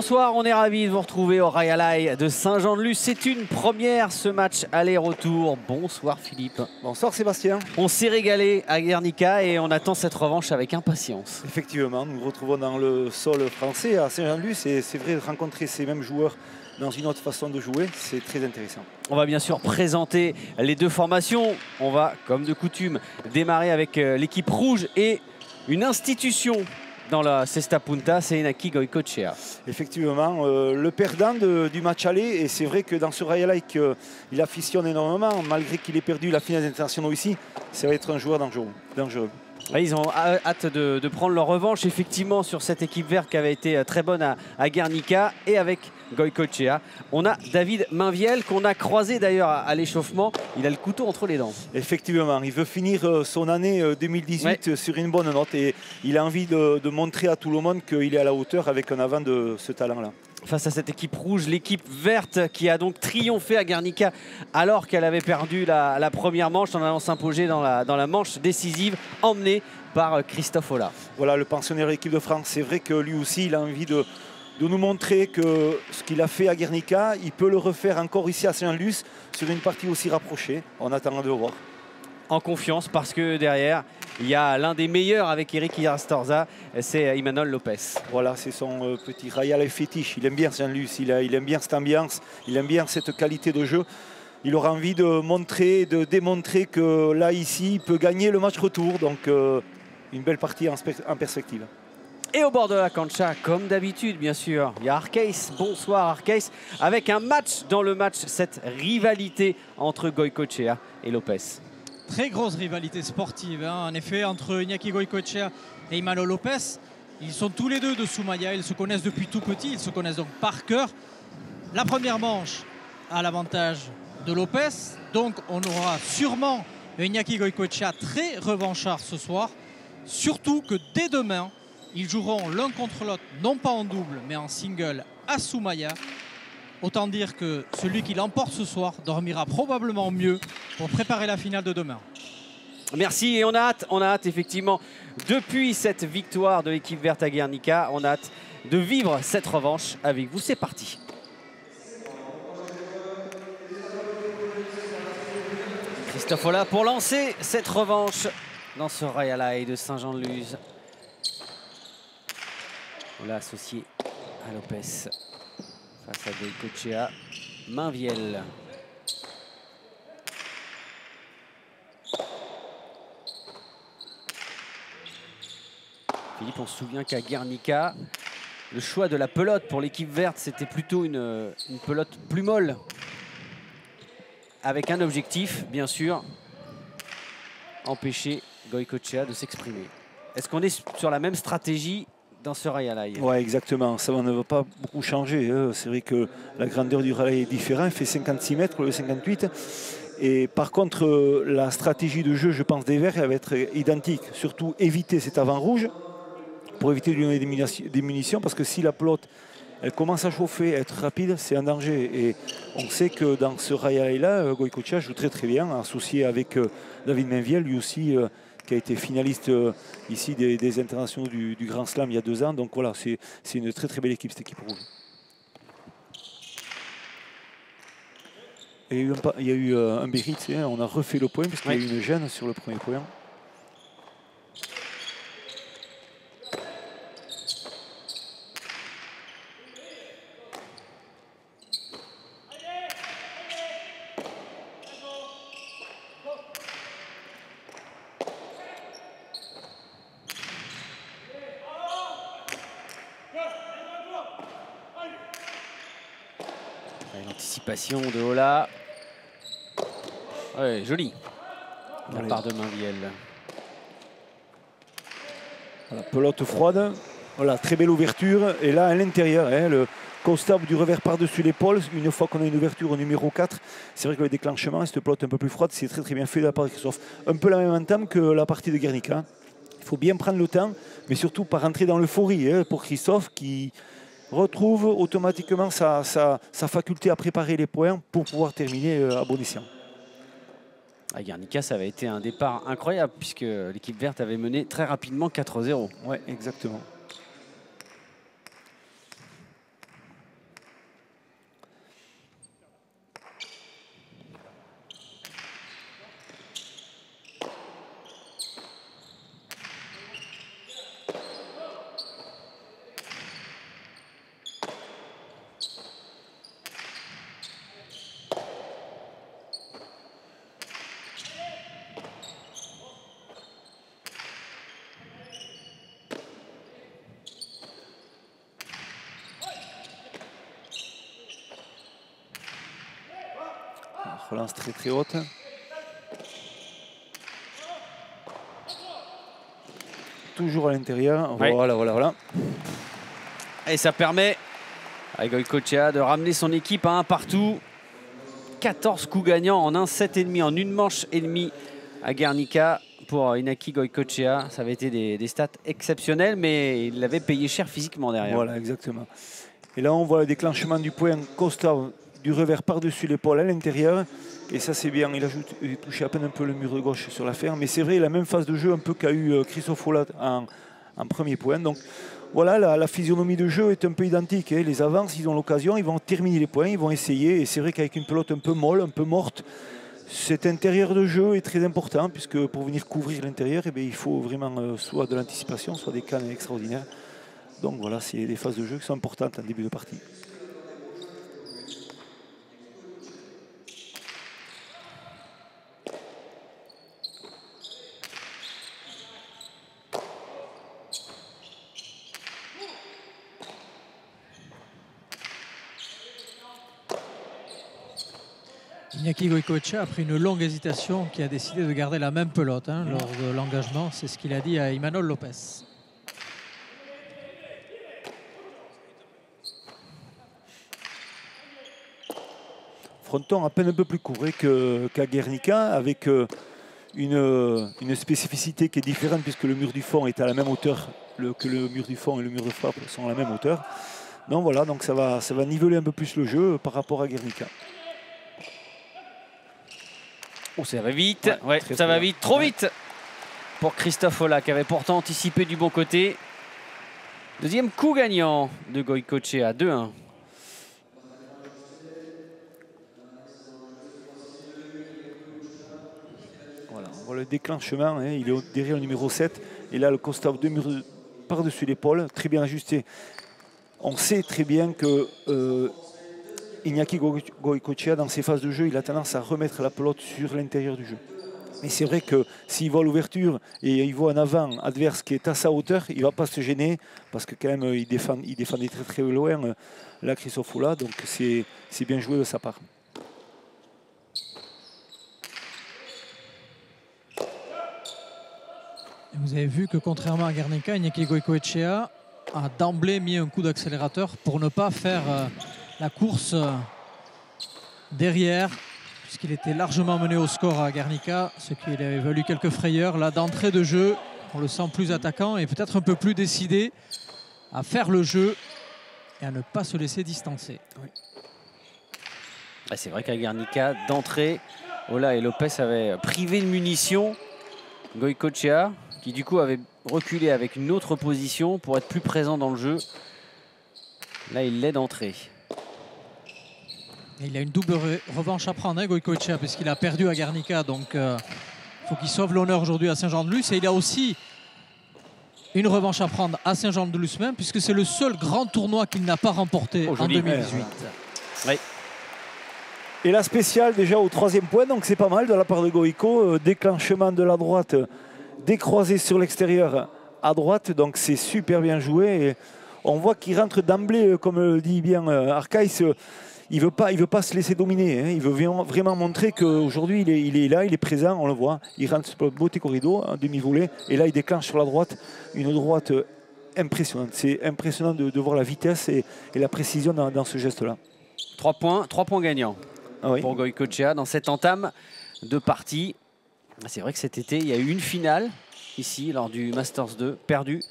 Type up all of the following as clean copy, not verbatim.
Bonsoir, on est ravis de vous retrouver au Royal Eye de Saint-Jean-de-Luz. C'est une première, ce match aller-retour. Bonsoir Philippe. Bonsoir Sébastien. On s'est régalé à Guernica et on attend cette revanche avec impatience. Effectivement, nous nous retrouvons dans le sol français à Saint-Jean-de-Luz et c'est vrai de rencontrer ces mêmes joueurs dans une autre façon de jouer, c'est très intéressant. On va bien sûr présenter les deux formations. On va, comme de coutume, démarrer avec l'équipe rouge et une institution dans la Cesta Punta, c'est Iñaki Goicoechea. Effectivement, le perdant du match aller, et c'est vrai que dans ce Royal Eye, il afficionne énormément, malgré qu'il ait perdu la finale internationale ici, ça va être un joueur dangereux. Ils ont hâte de prendre leur revanche effectivement sur cette équipe verte qui avait été très bonne à Guernica et avec Goicoechea. On a David Mainviel qu'on a croisé d'ailleurs à l'échauffement. Il a le couteau entre les dents. Effectivement, il veut finir son année 2018 sur une bonne note et il a envie de montrer à tout le monde qu'il est à la hauteur avec un avant de ce talent-là. Face à cette équipe rouge, l'équipe verte qui a donc triomphé à Guernica alors qu'elle avait perdu la première manche en allant s'imposer dans la manche décisive emmenée par Christophe Ola. Voilà le pensionnaire de l'équipe de France. C'est vrai que lui aussi il a envie de nous montrer que ce qu'il a fait à Guernica, il peut le refaire encore ici à Saint-Luz sur une partie aussi rapprochée. On attend de voir. En confiance parce que derrière, il y a l'un des meilleurs avec Eric Iastorza, c'est Imanol Lopez. Voilà, c'est son petit Royal fétiche. Il aime bien Saint-Luz, il aime bien cette ambiance, il aime bien cette qualité de jeu. Il aura envie de montrer, de démontrer que là, ici, il peut gagner le match retour. Donc, une belle partie en perspective. Et au bord de la cancha, comme d'habitude, bien sûr, il y a Arkeis. Bonsoir Arkeis, avec un match dans le match, cette rivalité entre Goicoechea et Lopez. Très grosse rivalité sportive, hein. En effet, entre Iñaki Goicoechea et Imanol Lopez. Ils sont tous les deux de Soumaya, ils se connaissent depuis tout petit, ils se connaissent donc par cœur. La première manche a l'avantage de Lopez, donc on aura sûrement Iñaki Goicoechea très revanchard ce soir. Surtout que dès demain, ils joueront l'un contre l'autre, non pas en double, mais en single à Soumaya. Autant dire que celui qui l'emporte ce soir dormira probablement mieux pour préparer la finale de demain. Merci et on a hâte effectivement, depuis cette victoire de l'équipe verte à Guernica, on a hâte de vivre cette revanche avec vous. C'est parti. Christophe Ola pour lancer cette revanche dans ce Royal Eye de Saint-Jean-de-Luz. On l'a associé à Lopez. Face à Goicoechea, Mainviel. Philippe, on se souvient qu'à Guernica, le choix de la pelote pour l'équipe verte, c'était plutôt une pelote plus molle. Avec un objectif, bien sûr, empêcher Goicoechea de s'exprimer. Est-ce qu'on est sur la même stratégie dans ce Royal Eye? Oui, exactement. Ça ne va pas beaucoup changer. C'est vrai que la grandeur du Royal Eye est différente. Il fait 56 mètres pour le 58. Et par contre, la stratégie de jeu, je pense, des Verts, elle va être identique. Surtout éviter cet avant rouge pour éviter de lui donner des munitions. Parce que si la pelote elle commence à chauffer, être rapide, c'est un danger. Et on sait que dans ce Royal Eye-là, Goicoechea joue très très bien, associé avec David Mainviel, lui aussi, qui a été finaliste ici des internationaux du Grand Slam il y a 2 ans. Donc voilà, c'est une très très belle équipe, cette équipe rouge. Et il y a eu un mérite, hein, on a refait le point, parce qu'il y a eu une gêne sur le premier point. L'anticipation de Ola. Ouais, joli. La part de Mainviel. Voilà, pelote froide. Voilà, très belle ouverture. Et là, à l'intérieur, hein, le constable du revers par-dessus l'épaule. Une fois qu'on a une ouverture au numéro 4, c'est vrai que le déclenchement, cette pelote un peu plus froide, c'est très très bien fait de la part de Christophe. Un peu la même entame que la partie de Guernica. Il faut bien prendre le temps, mais surtout pas rentrer dans l'euphorie, hein, pour Christophe qui retrouve automatiquement sa faculté à préparer les points pour pouvoir terminer à bon escient. À Guernica, ça avait été un départ incroyable puisque l'équipe verte avait mené très rapidement 4-0. Oui, exactement. relance très très haute. Toujours à l'intérieur. Ouais. Voilà. Et ça permet à Goycochea de ramener son équipe à un partout. 14 coups gagnants en un set et demi, en une manche et demie à Guernica pour Inaki Goycochea. Ça avait été des stats exceptionnelles, mais il l'avait payé cher physiquement derrière. Voilà, exactement. Et là, on voit le déclenchement du point Kostov du revers par-dessus l'épaule à l'intérieur. Et ça, c'est bien. Il a touché à peine un peu le mur de gauche sur l'affaire. Mais c'est vrai, la même phase de jeu un peu qu'a eu Christophe Olat en premier point. Donc voilà, la physionomie de jeu est un peu identique. Hein. Les avances, ils ont l'occasion, ils vont terminer les points, ils vont essayer. Et c'est vrai qu'avec une pelote un peu molle, un peu morte, cet intérieur de jeu est très important, puisque pour venir couvrir l'intérieur, eh il faut vraiment soit de l'anticipation, soit des cannes extraordinaires. Donc voilà, c'est des phases de jeu qui sont importantes en début de partie. Inaki Goycochea a pris une longue hésitation, qui a décidé de garder la même pelote lors de l'engagement. C'est ce qu'il a dit à Imanol Lopez. Fronton à peine un peu plus court qu'à Guernica, avec une spécificité qui est différente puisque le mur du fond est à la même hauteur que le mur du fond et le mur de frappe sont à la même hauteur. Donc voilà, donc ça va niveler un peu plus le jeu par rapport à Guernica. Oh, ça va vite, ouais, ça va vite, trop vite pour Christophe Olat qui avait pourtant anticipé du bon côté. Deuxième coup gagnant de Goycochea, 2-1. Voilà, on voit le déclenchement, hein, il est derrière le numéro 7. Et là, le Kostov de mur par-dessus l'épaule, très bien ajusté. On sait très bien que Inaki Goycochea, dans ses phases de jeu, il a tendance à remettre la pelote sur l'intérieur du jeu. Mais c'est vrai que s'il voit l'ouverture et il voit un avant adverse qui est à sa hauteur, il ne va pas se gêner parce que quand même il défendait très très loin là Christophe Olat, donc c'est bien joué de sa part. Vous avez vu que contrairement à Guernica, Inaki Goycochea a d'emblée mis un coup d'accélérateur pour ne pas faire la course derrière, puisqu'il était largement mené au score à Guernica, ce qui lui avait valu quelques frayeurs. Là, d'entrée de jeu, on le sent plus attaquant et peut-être un peu plus décidé à faire le jeu et à ne pas se laisser distancer. Oui. C'est vrai qu'à Guernica, d'entrée, Olat et Lopez avaient privé de munitions Goycochea, qui du coup avait reculé avec une autre position pour être plus présent dans le jeu. Là, il l'est d'entrée. Il a une double revanche à prendre, Goycochea, puisqu'il a perdu à Guernica. Donc, il faut qu'il sauve l'honneur aujourd'hui à Saint-Jean-de-Luz. Et il a aussi une revanche à prendre à Saint-Jean-de-Luz même, puisque c'est le seul grand tournoi qu'il n'a pas remporté en 2018. Oui. Et la spéciale déjà au 3e point, donc c'est pas mal de la part de Goico. Déclenchement de la droite, décroisé sur l'extérieur à droite, donc c'est super bien joué. Et on voit qu'il rentre d'emblée, comme le dit bien Arcaïs. Il veut pas se laisser dominer. Hein. Il veut vraiment montrer qu'aujourd'hui, il est là, il est présent, on le voit. Il rentre sur le beauté corrido, un demi-volée. Et là, il déclenche sur la droite une droite impressionnante. C'est impressionnant de voir la vitesse et la précision dans ce geste-là. 3 points gagnants pour Goycochea dans cette entame de partie. C'est vrai que cet été, il y a eu une finale ici, lors du Masters 2, perdue,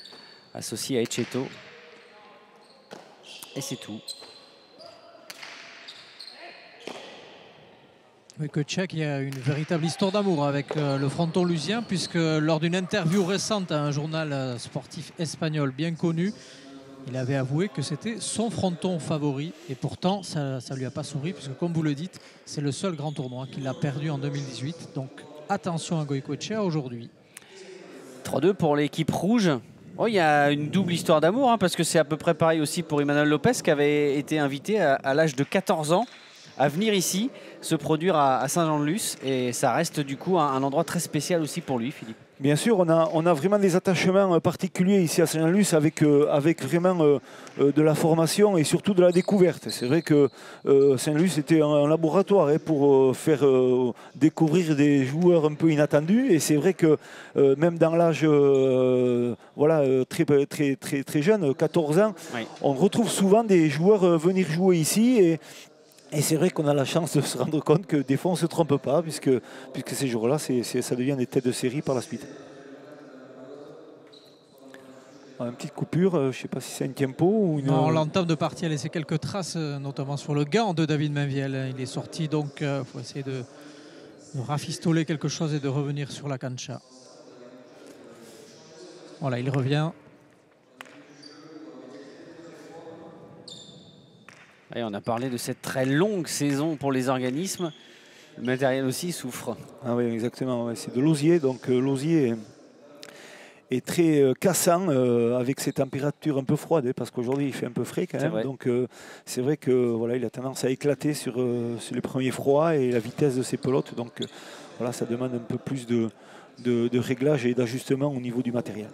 associée à Ecceto. Et c'est tout. Goycochea qui a une véritable histoire d'amour avec le fronton lusien, puisque lors d'une interview récente à un journal sportif espagnol bien connu, il avait avoué que c'était son fronton favori. Et pourtant, ça ne lui a pas souri, puisque comme vous le dites, c'est le seul grand tournoi qu'il a perdu en 2018. Donc attention à Goycochea aujourd'hui. 3-2 pour l'équipe rouge. Oh, il y a une double histoire d'amour, parce que c'est à peu près pareil aussi pour Imanol Lopez, qui avait été invité à l'âge de 14 ans à venir ici se produire à Saint-Jean-de-Luz. Et ça reste du coup un endroit très spécial aussi pour lui, Philippe. Bien sûr, on a vraiment des attachements particuliers ici à Saint-Luce avec vraiment de la formation et surtout de la découverte. C'est vrai que Saint-Luce était un laboratoire pour faire découvrir des joueurs un peu inattendus. Et c'est vrai que même dans l'âge très jeune, 14 ans, oui, on retrouve souvent des joueurs venir jouer ici. Et c'est vrai qu'on a la chance de se rendre compte que des fois on ne se trompe pas, puisque ces jours-là, ça devient des têtes de série par la suite. Une petite coupure, je ne sais pas si c'est un tempo ou une... Non, l'entame de partie a laissé quelques traces, notamment sur le gant de David Mainviel. Il est sorti, donc il faut essayer de rafistoler quelque chose et de revenir sur la cancha. Voilà, il revient. Et on a parlé de cette très longue saison pour les organismes. Le matériel aussi souffre. Ah oui, exactement. Ouais, c'est de l'osier. Donc l'osier est très cassant avec ces températures un peu froides, parce qu'aujourd'hui il fait un peu frais quand même. Donc c'est vrai que voilà, il a tendance à éclater sur les premiers froids et la vitesse de ses pelotes. Donc voilà, ça demande un peu plus de réglage et d'ajustement au niveau du matériel.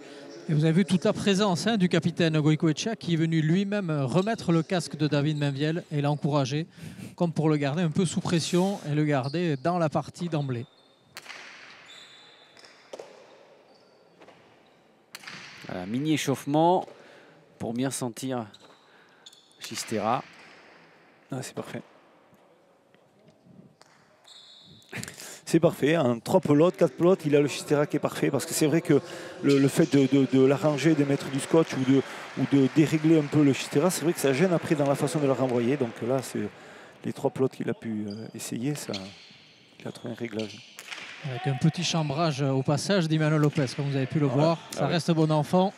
Et vous avez vu toute la présence du capitaine Goicoechea qui est venu lui-même remettre le casque de David Mainviel et l'a encouragé, comme pour le garder un peu sous pression et le garder dans la partie d'emblée. Voilà, mini échauffement pour bien sentir Chistera. Ah, c'est parfait. C'est parfait, en 3 pelotes, 4 pelotes, il a le Chistera qui est parfait, parce que c'est vrai que le fait de l'arranger, de mettre du scotch ou de dérégler un peu le Chistera, c'est vrai que ça gêne après dans la façon de le renvoyer. Donc là, c'est les 3 pelotes qu'il a pu essayer, il a trouvé un réglage. Avec un petit chambrage au passage d'Emmanuel Lopez, comme vous avez pu le voir, ça reste bon enfant.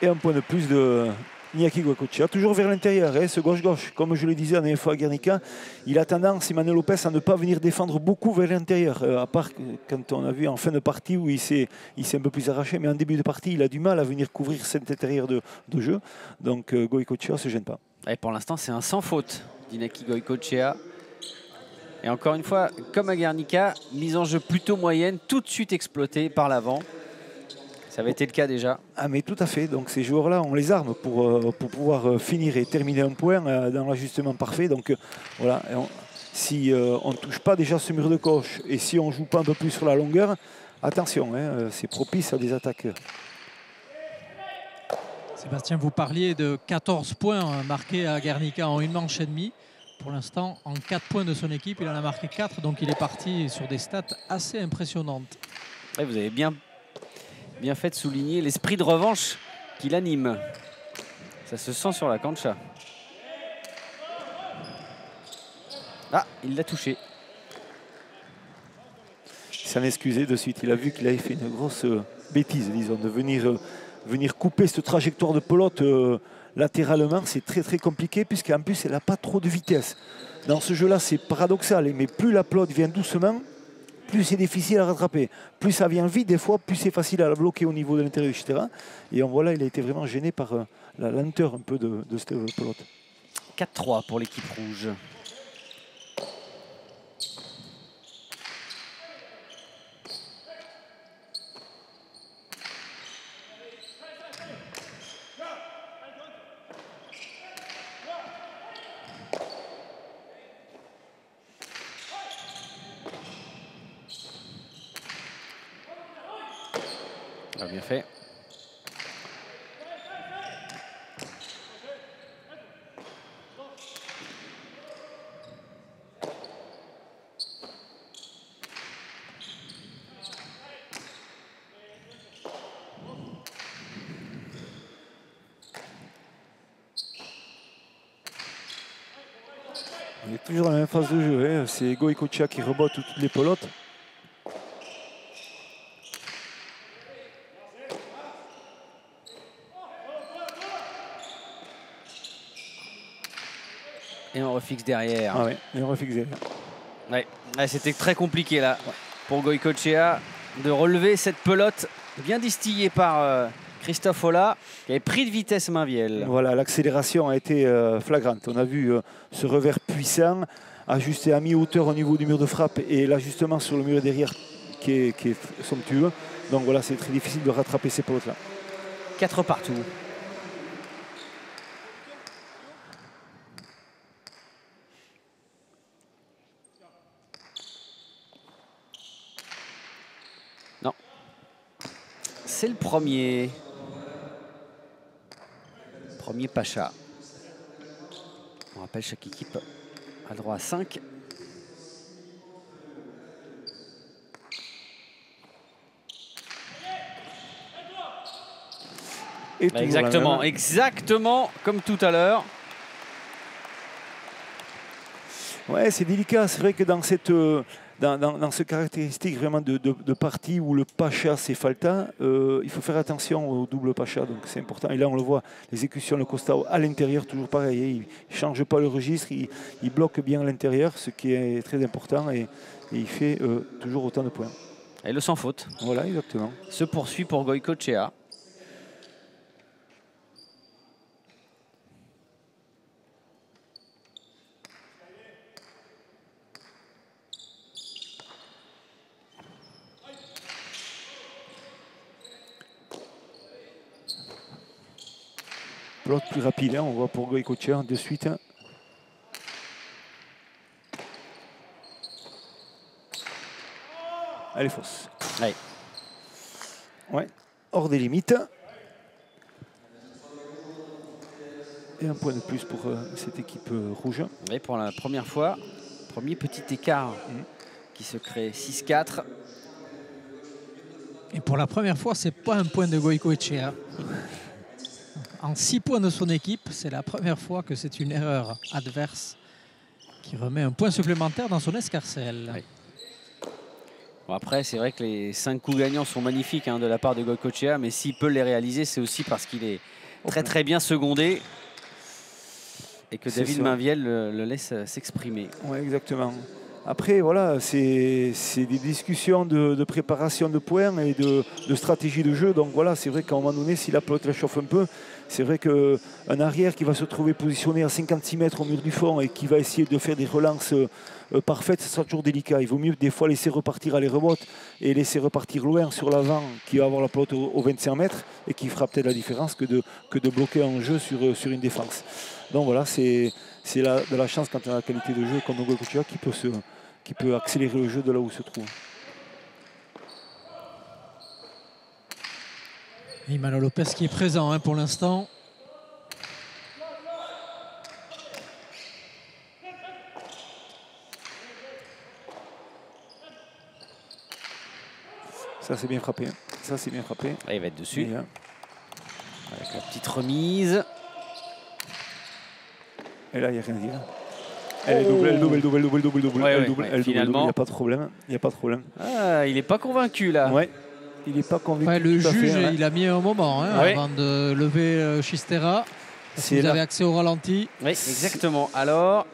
Et un point de plus de Iñaki Goicoechea, toujours vers l'intérieur, ce gauche-gauche. Comme je le disais la dernière fois à Guernica, il a tendance, Emmanuel Lopez, à ne pas venir défendre beaucoup vers l'intérieur. À part quand on a vu en fin de partie où il s'est un peu plus arraché, mais en début de partie, il a du mal à venir couvrir cet intérieur de jeu. Donc Goicoechea ne se gêne pas. Et pour l'instant, c'est un sans faute d'Iñaki Goicoechea. Et encore une fois, comme à Guernica, mise en jeu plutôt moyenne, tout de suite exploitée par l'avant. Ça avait été le cas déjà. Ah mais tout à fait, donc ces joueurs-là, on les arme pour pouvoir finir et terminer un point dans l'ajustement parfait. Donc voilà, si on ne touche pas déjà ce mur de gauche et si on ne joue pas un peu plus sur la longueur, attention, c'est propice à des attaques. Sébastien, vous parliez de 14 points marqués à Guernica en une manche et demie. Pour l'instant, en 4 points de son équipe, il en a marqué 4, donc il est parti sur des stats assez impressionnantes. Et vous avez bien fait de souligner l'esprit de revanche qui l'anime. Ça se sent sur la cancha. Ah, il l'a touché. Il s'en excusait de suite. Il a vu qu'il avait fait une grosse bêtise, disons, de venir couper cette trajectoire de pelote latéralement. C'est très très compliqué, puisqu'en plus, elle n'a pas trop de vitesse. Dans ce jeu-là, c'est paradoxal, mais plus la pelote vient doucement, plus c'est difficile à rattraper. Plus ça vient vite, des fois, plus c'est facile à la bloquer au niveau de l'intérieur du terrain. Et on voit là, il a été vraiment gêné par la lenteur un peu de cette pelote. 4-3 pour l'équipe rouge. Bien fait. On est toujours dans la même phase de jeu. C'est Goicoechea qui rebotte toutes les pelotes. Et on refixe derrière. Ah ouais, et on refixe derrière. Ouais. Ouais, c'était très compliqué là pour Goicoechea de relever cette pelote bien distillée par Christophe Ola, qui avait pris de vitesse Mainviel. Voilà, l'accélération a été flagrante. On a vu ce revers puissant, ajusté à mi-hauteur au niveau du mur de frappe et l'ajustement sur le mur derrière qui est somptueux. Donc voilà, c'est très difficile de rattraper ces pelotes-là. 4 partout. Non. C'est le premier. Premier Pacha. On rappelle, chaque équipe a le droit à 5. Exactement, exactement comme tout à l'heure. Ouais, c'est délicat. C'est vrai que dans cette dans ce caractéristique vraiment de partie où le Pacha c'est Falta, il faut faire attention au double Pacha, donc c'est important. Et là on le voit, l'exécution, le Costao à l'intérieur, toujours pareil, il ne change pas le registre, il bloque bien l'intérieur, ce qui est très important, et il fait toujours autant de points. Et le sans faute. Voilà, exactement. Se poursuit pour Goycochea. L'autre plus rapide, hein, on voit pour Goycochea de suite. Elle est fausse. Ouais. Ouais, hors des limites. Et un point de plus pour cette équipe rouge. Et pour la première fois, premier petit écart qui se crée, 6-4. Et pour la première fois, c'est pas un point de Goycochea. En 6 points de son équipe, c'est la première fois que c'est une erreur adverse qui remet un point supplémentaire dans son escarcelle. Oui. Bon, après, c'est vrai que les 5 coups gagnants sont magnifiques de la part de Goycochea, mais s'il peut les réaliser, c'est aussi parce qu'il est très bien secondé et que David Mainviel le laisse s'exprimer. Oui, exactement. Après, voilà, c'est des discussions de préparation de points et de stratégie de jeu. Donc voilà, c'est vrai qu'à un moment donné, si la pelote la chauffe un peu, c'est vrai qu'un arrière qui va se trouver positionné à 56 mètres au mur du fond et qui va essayer de faire des relances parfaites, ce sera toujours délicat. Il vaut mieux des fois laisser repartir à les remotes et laisser repartir loin sur l'avant qui va avoir la pelote aux 25 mètres et qui fera peut-être la différence que de bloquer un jeu sur une défense. Donc voilà, c'est de la chance quand on a la qualité de jeu comme Goycochea qui peut accélérer le jeu de là où il se trouve. Imanol Lopez qui est présent pour l'instant. Ça c'est bien frappé. Ça c'est bien frappé. Là, il va être dessus. Et, avec la petite remise. Et là, il n'y a rien à dire. Elle double. Finalement, il n'y a pas de problème. Il n'y a pas de problème. Ah, il n'est pas convaincu là. Ouais. Il n'est pas convaincu. Ouais, le juge, il a mis un moment avant de lever Chistera. Si vous avez accès au ralenti. Oui, exactement. Alors.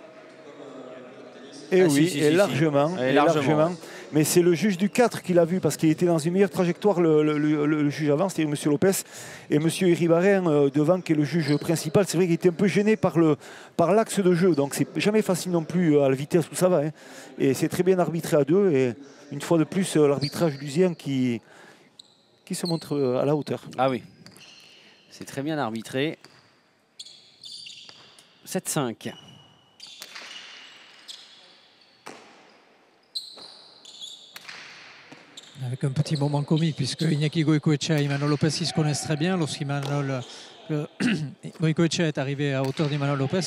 Et largement. Mais c'est le juge du 4 qui l'a vu parce qu'il était dans une meilleure trajectoire, le juge avant, c'était M. Lopez. Et M. Iribarren devant, qui est le juge principal, c'est vrai qu'il était un peu gêné par l'axe de jeu. Donc c'est jamais facile non plus à la vitesse où ça va. Et c'est très bien arbitré à deux. Et une fois de plus, l'arbitrage lusien qui se montre à la hauteur. Ah oui, c'est très bien arbitré. 7-5. Avec un petit moment comique, puisque Iñaki Goycochea et Imanol Lopez ils se connaissent très bien. Lorsqu'Imanol Goycochea est arrivé à hauteur d'Imanol Lopez,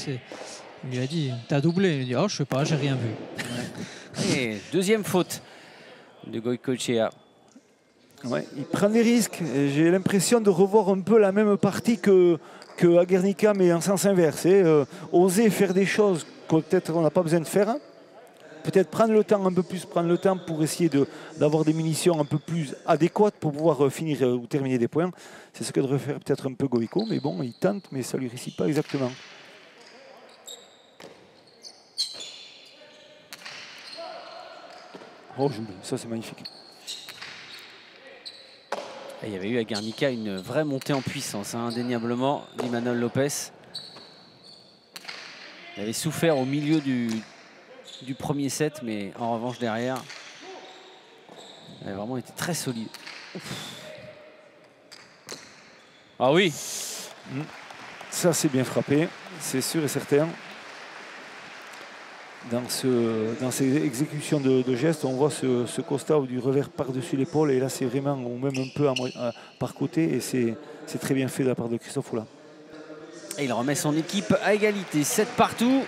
il lui a dit « T'as doublé ?» Il a dit « Oh, je sais pas, j'ai rien vu. » Et deuxième faute de Goycochea. Ouais, il prend des risques. J'ai l'impression de revoir un peu la même partie que à Guernica, mais en sens inverse. Oser faire des choses qu'on peut-être on n'a pas besoin de faire. Peut-être prendre le temps, un peu plus prendre le temps pour essayer d'avoir des munitions un peu plus adéquates pour pouvoir finir ou terminer des points. C'est ce que devrait faire peut-être un peu Goico, mais bon, il tente, mais ça ne lui réussit pas exactement. Oh, joli, ça c'est magnifique. Et il y avait eu à Guernica une vraie montée en puissance, indéniablement, d'Imanol Lopez. Il avait souffert au milieu du premier set, mais en revanche derrière, Elle a vraiment été très solide. Ouf. Ah oui. Ça, c'est bien frappé, c'est sûr et certain. Dans ces exécutions de gestes, on voit ce Costa ou du revers par-dessus l'épaule. Et là, c'est vraiment, ou même un peu par côté. Et c'est très bien fait de la part de Christophe Oula. Et il remet son équipe à égalité. 7 partout.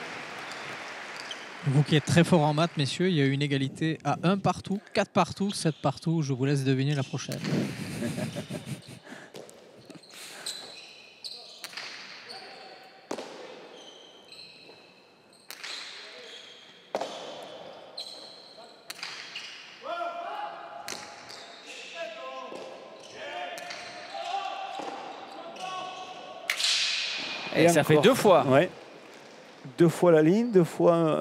Vous qui êtes très fort en maths, messieurs, il y a eu une égalité à 1 partout, 4 partout, 7 partout. Je vous laisse deviner la prochaine. Et ça fait 2 fois. Ouais. 2 fois la ligne,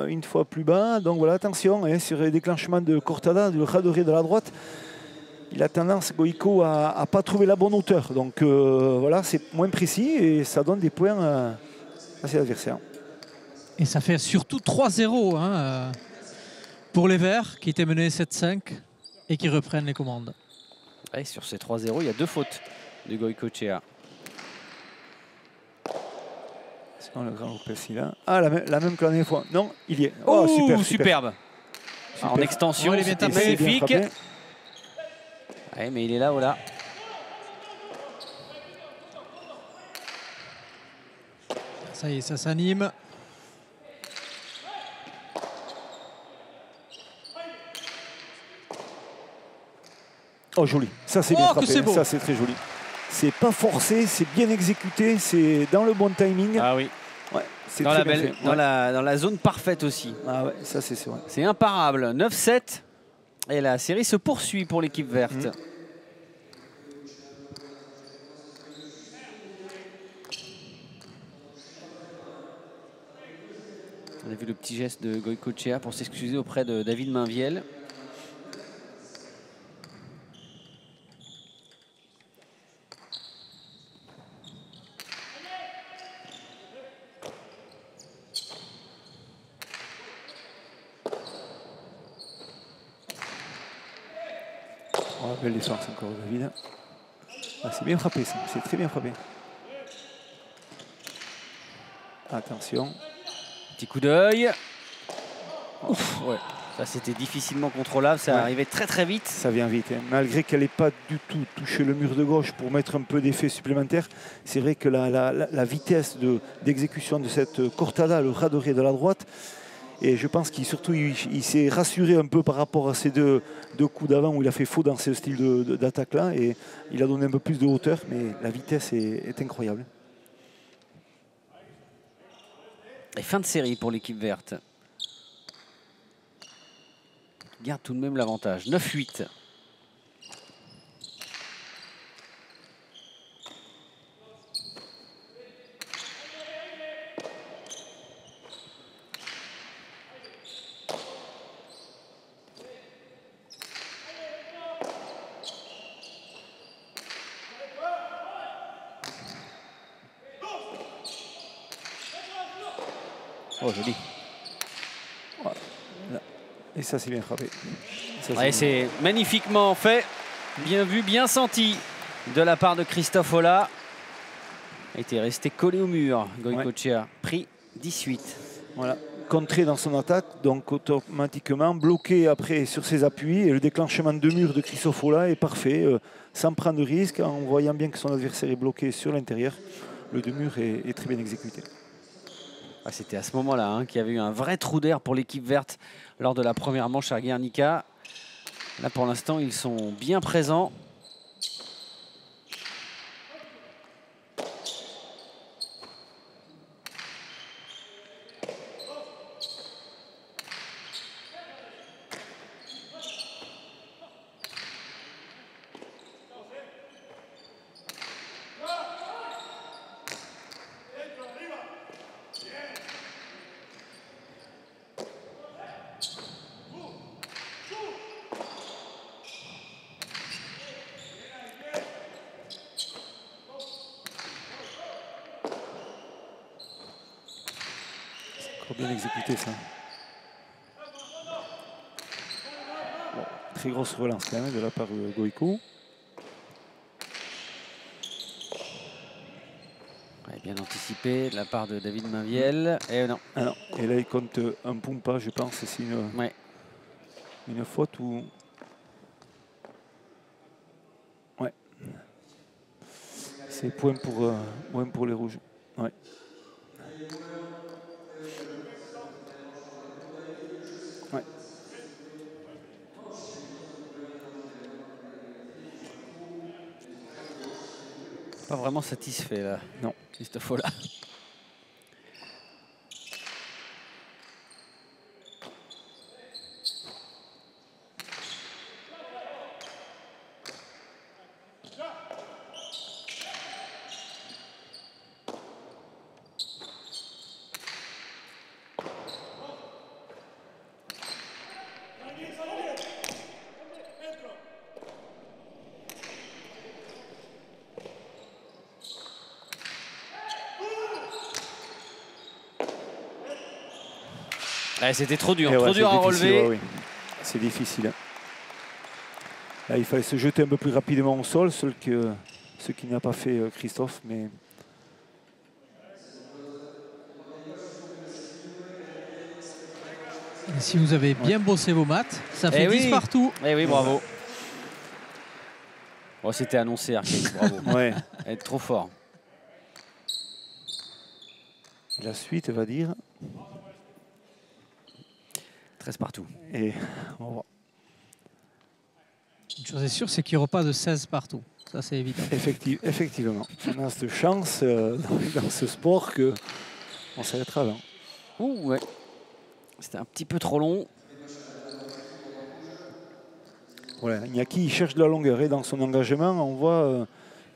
une fois plus bas. Donc voilà, attention, hein, sur les déclenchements de Cortada, du Radoré de la droite, il a tendance, Goïco, à ne pas trouver la bonne hauteur. Donc voilà, c'est moins précis et ça donne des points à ses adversaires. Et ça fait surtout 3-0 hein, pour les Verts qui étaient menés 7-5 et qui reprennent les commandes. Et sur ces 3-0, il y a 2 fautes de Goïcoechea. Le grand Lopez, il a... Ah, la même que la dernière fois. Non, il y est. Oh, super, superbe. Super. En extension, Ouais, c'était magnifique. Ouais, mais il est là, voilà. Ça y est, ça s'anime. Oh, joli. Ça, c'est bien Oh, que frappé. c'est beau. Ça, c'est très joli. C'est pas forcé, c'est bien exécuté, c'est dans le bon timing. Ah oui. Ouais, c'est Dans, très la bien belle, fait. dans, Ouais. dans la zone parfaite aussi. Ah ouais, ça c'est sûr. C'est imparable. 9-7. Et la série se poursuit pour l'équipe verte. On a vu le petit geste de Goïcoechea pour s'excuser auprès de David Mainviel. Oh, belle défense encore, David. Ah, c'est bien frappé, ça. C'est très bien frappé. Attention. Petit coup d'œil. Ouf, ouais. Ça, c'était difficilement contrôlable. Ça arrivait très très vite. Ça vient vite. Hein. Malgré qu'elle n'ait pas du tout touché le mur de gauche pour mettre un peu d'effet supplémentaire, c'est vrai que la vitesse d'exécution de cette cortada, le Radoré de la droite, et je pense qu'il surtout il s'est rassuré un peu par rapport à ces deux coups d'avant où il a fait faux dans ce style d'attaque là et il a donné un peu plus de hauteur, mais la vitesse est incroyable. Et fin de série pour l'équipe verte. Il garde tout de même l'avantage. 9-8. Oh, joli. Et ça, c'est bien frappé. Ouais, c'est magnifiquement fait. Bien vu, bien senti de la part de Christophe Ola. Il était resté collé au mur. Goïcoechea, pris 18. Voilà. Contré dans son attaque, donc automatiquement bloqué après sur ses appuis. Et le déclenchement de mur de Christophe Ola est parfait, sans prendre de risque, en voyant bien que son adversaire est bloqué sur l'intérieur. Le deux-mur est très bien exécuté. Ah, c'était à ce moment-là qu'il y avait eu un vrai trou d'air pour l'équipe verte lors de la première manche à Guernica. Là, pour l'instant, ils sont bien présents. Bien exécuté ça. Bon, Très grosse relance quand même de la part de Goïco. Ouais, bien anticipé de la part de David Mainviel. Et non. Ah non. Et là, il compte un Pumpa, je pense. C'est une faute ou... Ouais. C'est point pour les rouges. Ouais. Ouais. Pas vraiment satisfait là. Non. Christophe Ola. Ouais, c'était trop dur, trop dur à relever. Ouais, oui. C'est difficile. Là, il fallait se jeter un peu plus rapidement au sol, ce qui n'a pas fait Christophe. Mais... Et si vous avez bien bossé vos maths, ça fait 10 partout. Eh oui, bravo. Oh, c'était annoncé, Arcade, bravo. Ouais. Être trop fort. La suite va dire... 13 partout. Et on va... Une chose est sûre, c'est qu'il n'y aura pas de 16 partout. Ça, c'est évident. Effectivement. On a cette chance dans ce sport qu'on s'arrêtera là. Ouh, ouais. C'était un petit peu trop long. Voilà, Iñaki il cherche de la longueur et dans son engagement, on voit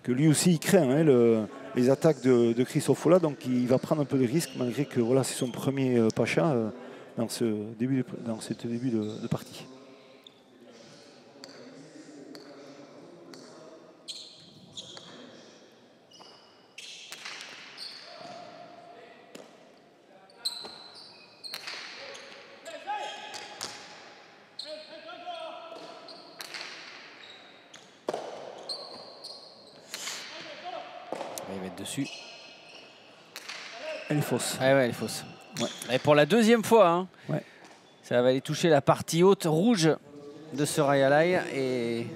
que lui aussi il craint les attaques de Christophe Ola, donc il va prendre un peu de risque malgré que voilà, c'est son premier Pacha dans ce début de partie. Il va mettre dessus. Elle est fausse. Ah ouais, elle est fausse. Ouais. Et pour la deuxième fois, hein, ouais. Ça va aller toucher la partie haute rouge de ce Rayalai. Et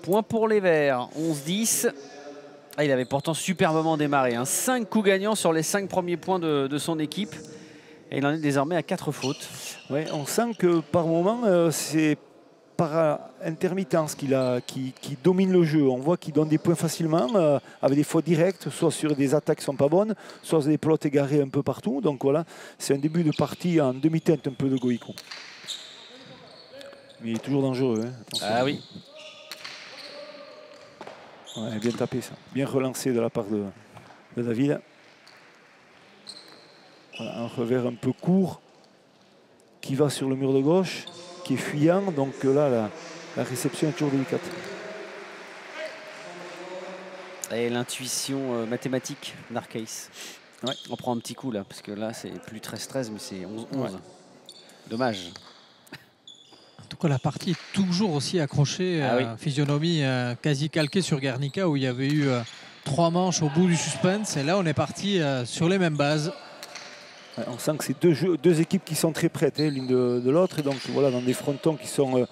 point pour les Verts, 11-10. Ah, il avait pourtant superbement démarré. 5 coups gagnants sur les 5 premiers points de son équipe. Et il en est désormais à 4 fautes. Ouais, on sent que par moment, c'est par intermittence qui domine le jeu. On voit qu'il donne des points facilement, avec des fautes directes, soit sur des attaques qui ne sont pas bonnes, soit sur des plots égarés un peu partout. Donc voilà, c'est un début de partie en demi-teinte un peu de Goïco. Mais il est toujours dangereux. Hein. Ah oui. Ouais, bien tapé ça. Bien relancé de la part de David. Voilà, un revers un peu court qui va sur le mur de gauche, qui est fuyant. Donc là, la réception est toujours délicate. Et l'intuition mathématique d'Arcais. Ouais. On prend un petit coup là, parce que là, c'est plus 13-13, mais c'est 11-11. Ouais. Dommage. En tout cas, la partie est toujours aussi accrochée. Ah oui. Physionomie quasi calquée sur Guernica, où il y avait eu 3 manches au bout du suspense. Et là, on est parti sur les mêmes bases. Ouais, on sent que c'est deux équipes qui sont très prêtes, hein, l'une de l'autre. Et donc, voilà, dans des frontons qui sont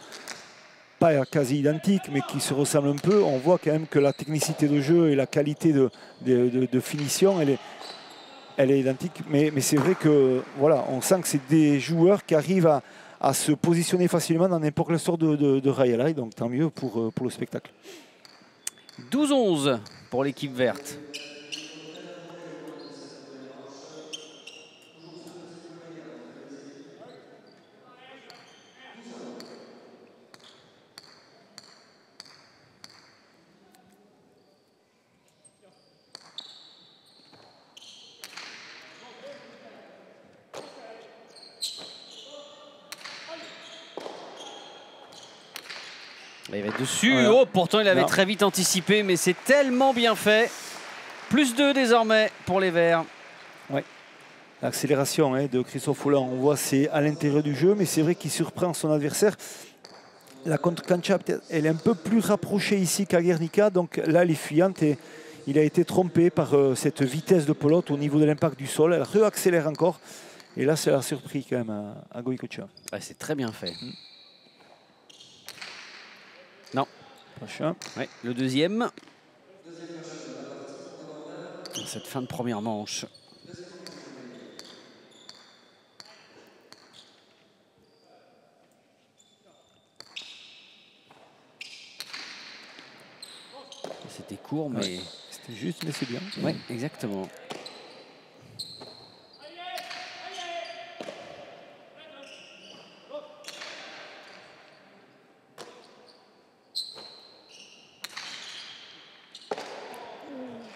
pas quasi identiques, mais qui se ressemblent un peu, on voit quand même que la technicité de jeu et la qualité de finition, elle est identique. Mais c'est vrai que voilà, on sent que c'est des joueurs qui arrivent à se positionner facilement dans n'importe quelle sorte de Rayalai, donc tant mieux pour le spectacle. 12-11 pour l'équipe verte. Il va être dessus. Voilà. Oh, pourtant, il avait très vite anticipé, mais c'est tellement bien fait. Plus 2 désormais pour les Verts. Oui. L'accélération de Christophe Ola, on voit c'est à l'intérieur du jeu, mais c'est vrai qu'il surprend son adversaire. La contre-cancha, elle est un peu plus rapprochée ici qu'à Guernica. Donc là, elle est fuyante et il a été trompé par cette vitesse de pelote au niveau de l'impact du sol. Elle réaccélère encore. Et là, ça l'a surpris quand même à Goycochea. Ouais, c'est très bien fait. Non. Prochain. Ouais, le deuxième. Cette fin de première manche. C'était court, mais... Ouais, c'était juste, mais c'est bien. Oui, exactement.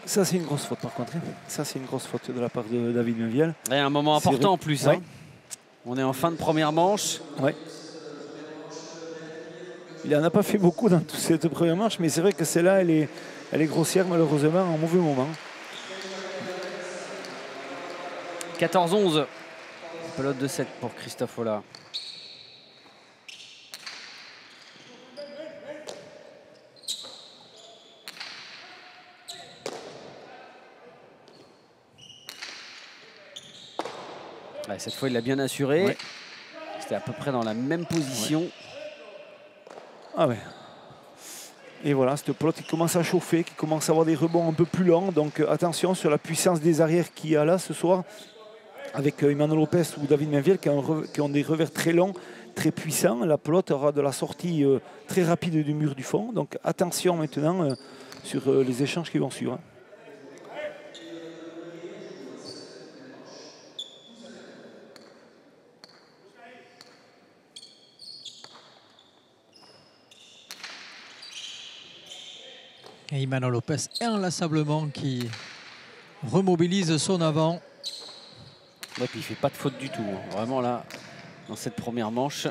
Ça, c'est une grosse faute par contre. Ça, c'est une grosse faute de la part de David Mainviel. Et un moment important en plus. Ouais. Hein. On est en fin de première manche. Ouais. Il n'en a pas fait beaucoup dans toute cette première manche, mais c'est vrai que celle-là, elle est grossière, malheureusement, en mauvais moment. 14-11. Pelote de 7 pour Christophe Ola. Ouais, cette fois, il l'a bien assuré. Ouais. C'était à peu près dans la même position. Ouais. Ah ouais. Et voilà, cette pelote qui commence à chauffer, qui commence à avoir des rebonds un peu plus lents. Donc attention sur la puissance des arrières qu'il y a là ce soir. Avec Emmanuel Lopez ou David Mainviel qui ont des revers très longs, très puissants. La pelote aura de la sortie très rapide du mur du fond. Donc attention maintenant sur les échanges qui vont suivre. Et Emmanuel Lopez inlassablement qui remobilise son avant. Ouais, puis il ne fait pas de faute du tout. Hein. Vraiment là, dans cette première manche.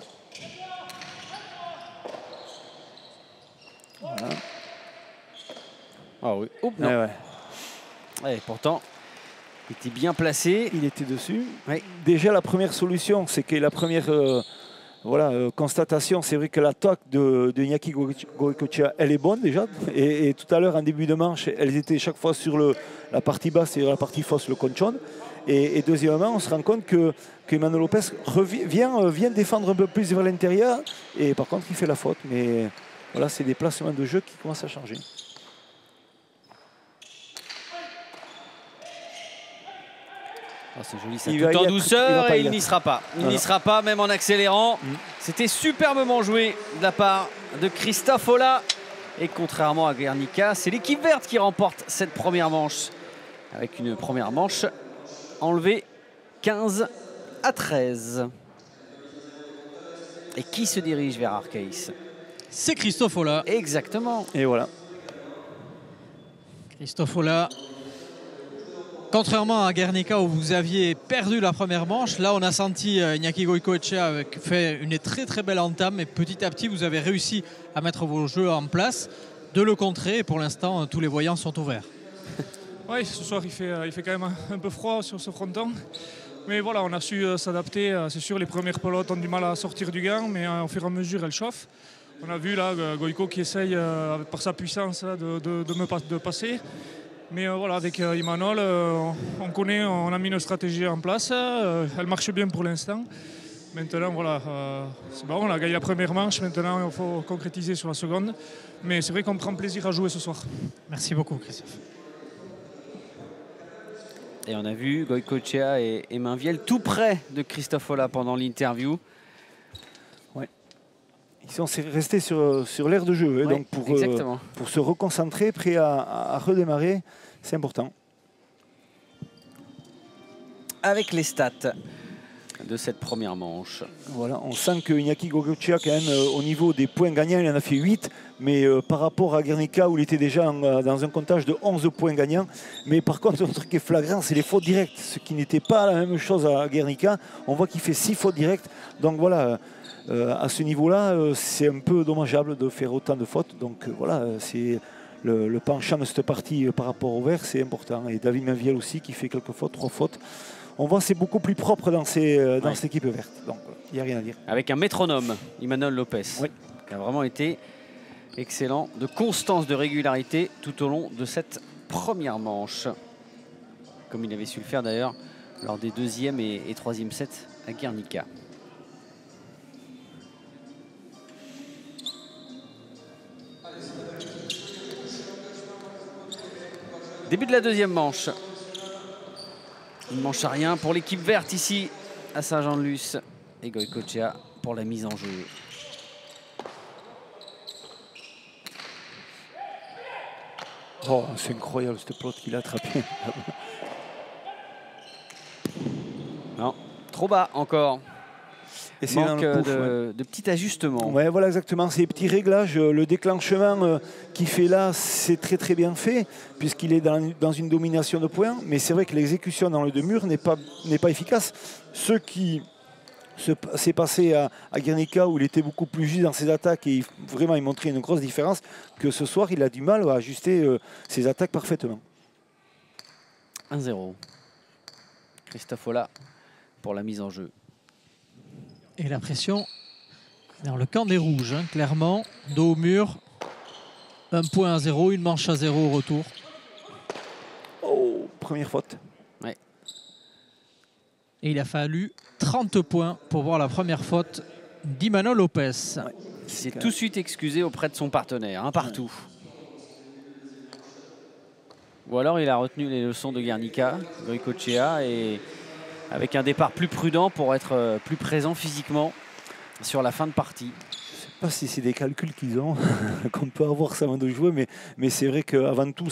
Voilà. Ah oui. Oups, non. Ouais. Ouais, pourtant, il était bien placé. Il était dessus. Ouais. Déjà, la première solution, c'est que la première constatation, c'est vrai que l'attaque de Iñaki Goycochea, elle est bonne déjà. Et tout à l'heure, en début de manche, elles étaient chaque fois sur la partie basse, c'est-à-dire la partie fausse, le conchon. Et deuxièmement, on se rend compte que Emmanuel Lopez vient défendre un peu plus vers l'intérieur. Et par contre, il fait la faute. Mais voilà, c'est des placements de jeu qui commencent à changer. Oh, c'est joli, ça tout en douceur et il n'y sera pas. Il n'y sera pas, même en accélérant. C'était superbement joué de la part de Christophe Ola. Et contrairement à Guernica, c'est l'équipe verte qui remporte cette première manche. Avec une première manche enlevée 15-13. Et qui se dirige vers Arceis? C'est Christophe Ola. Exactement. Et voilà. Christophe Ola. Contrairement à Guernica où vous aviez perdu la première manche, là on a senti Iñaki Goycochea fait une très très belle entame et petit à petit vous avez réussi à mettre vos jeux en place, de le contrer et pour l'instant tous les voyants sont ouverts. Oui, ce soir il fait quand même un peu froid sur ce fronton. Mais voilà, on a su s'adapter. C'est sûr, les premières pelotes ont du mal à sortir du gant, mais au fur et à mesure elles chauffent. On a vu là Goyco qui essaye par sa puissance de passer. Mais voilà, avec Emmanuel, on a mis une stratégie en place. Elle marche bien pour l'instant. Maintenant, voilà, c'est bon, on a gagné la première manche. Maintenant, il faut concrétiser sur la seconde. Mais c'est vrai qu'on prend plaisir à jouer ce soir. Merci beaucoup, Christophe. Et on a vu Goycochea et Mainviel tout près de Christophe Ola pendant l'interview. Ouais. Ils sont restés sur l'aire de jeu. Ouais, donc pour se reconcentrer, prêt à redémarrer, c'est important. Avec les stats de cette première manche. Voilà, on sent que Iñaki Goycochea, quand même, au niveau des points gagnants, il en a fait 8. Mais par rapport à Guernica, où il était déjà dans un comptage de 11 points gagnants. Mais par contre, le truc qui est flagrant, c'est les fautes directes. Ce qui n'était pas la même chose à Guernica. On voit qu'il fait 6 fautes directes. Donc voilà, à ce niveau-là, c'est un peu dommageable de faire autant de fautes. Donc voilà, c'est le penchant de cette partie par rapport au vert, c'est important. Et David Mainviel aussi, qui fait quelques fautes, 3 fautes. On voit que c'est beaucoup plus propre dans cette équipe verte. Donc il n'y a rien à dire. Avec un métronome, Emmanuel Lopez. Oui. qui a vraiment été excellent, de constance, de régularité tout au long de cette première manche. Comme il avait su le faire d'ailleurs lors des deuxième et troisième sets à Guernica. Début de la deuxième manche. Une manche à rien pour l'équipe verte ici à Saint-Jean-de-Luz. Et Goycochea pour la mise en jeu. Oh, c'est incroyable cette pelote qu'il a attrapée. Non, trop bas encore. Et c'est manque dans le pouf, de petits ajustements. Ouais, voilà exactement, ces petits réglages. Le déclenchement qu'il fait là, c'est très très bien fait, puisqu'il est dans une domination de points. Mais c'est vrai que l'exécution dans le deux-murs n'est pas efficace. Ce qui s'est passé à Guernica, où il était beaucoup plus juste dans ses attaques et vraiment il montrait une grosse différence, que ce soir il a du mal à ajuster ses attaques parfaitement. 1-0. Christophe Ola pour la mise en jeu. Et la pression dans le camp des rouges, hein, clairement. Dos au mur. Un point à 0, une manche à 0 au retour. Oh, première faute. Ouais. Et il a fallu 30 points pour voir la première faute d'Imanol Lopez. Ouais. Il s'est tout de suite excusé auprès de son partenaire, un partout. Ou alors il a retenu les leçons de Guernica, Goycochea, et avec un départ plus prudent pour être plus présent physiquement sur la fin de partie. Je ne sais pas si c'est des calculs qu'ils ont, qu'on peut avoir ça avant de jouer, mais c'est vrai qu'avant tout,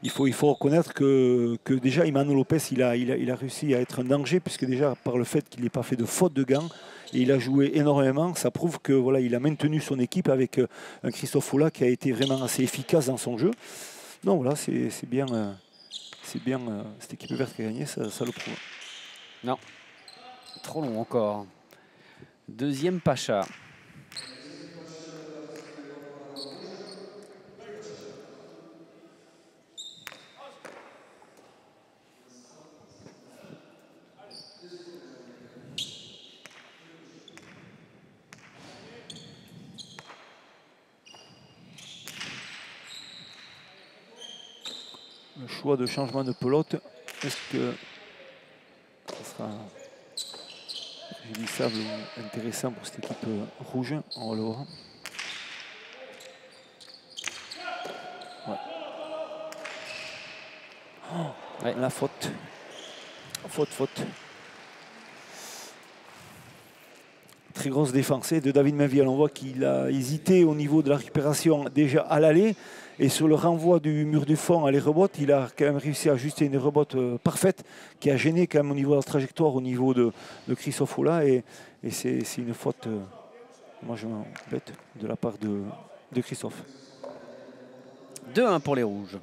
il faut reconnaître que déjà Imanol Lopez, il a réussi à être un danger, puisque déjà par le fait qu'il n'ait pas fait de faute de gants, et il a joué énormément, ça prouve que voilà, il a maintenu son équipe avec un Christophe Ola qui a été vraiment assez efficace dans son jeu. Donc voilà, c'est bien, cette équipe verte qui a gagné, ça le prouve. Non, trop long encore. Deuxième Pacha. Le choix de changement de pelote, est-ce que ça sera préjudiciable ou intéressant pour cette équipe rouge? On va le voir. Ouais. Oh, ouais. La faute. Faute. Très grosse défense de David Mainviel. On voit qu'il a hésité au niveau de la récupération déjà à l'aller. Et sur le renvoi du mur du fond à les rebotes, il a quand même réussi à ajuster une rebote parfaite qui a gêné quand même au niveau de la trajectoire, au niveau de Christophe Ola. Et c'est une faute, moi je m'embête, de la part de Christophe. 2-1 pour les rouges.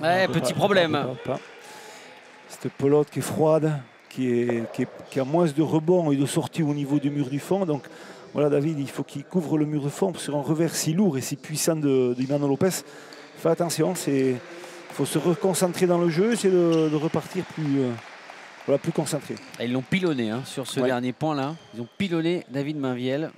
Ouais, petit problème. Cette pelote qui est froide, qui a moins de rebond et de sortie au niveau du mur du fond. Donc voilà, David, il faut qu'il couvre le mur de fond sur un revers si lourd et si puissant d'Imanol Lopez. Fais attention, il faut se reconcentrer dans le jeu, c'est de repartir plus concentré. Et ils l'ont pilonné hein, sur ce dernier point-là. Ils ont pilonné David Mainviel.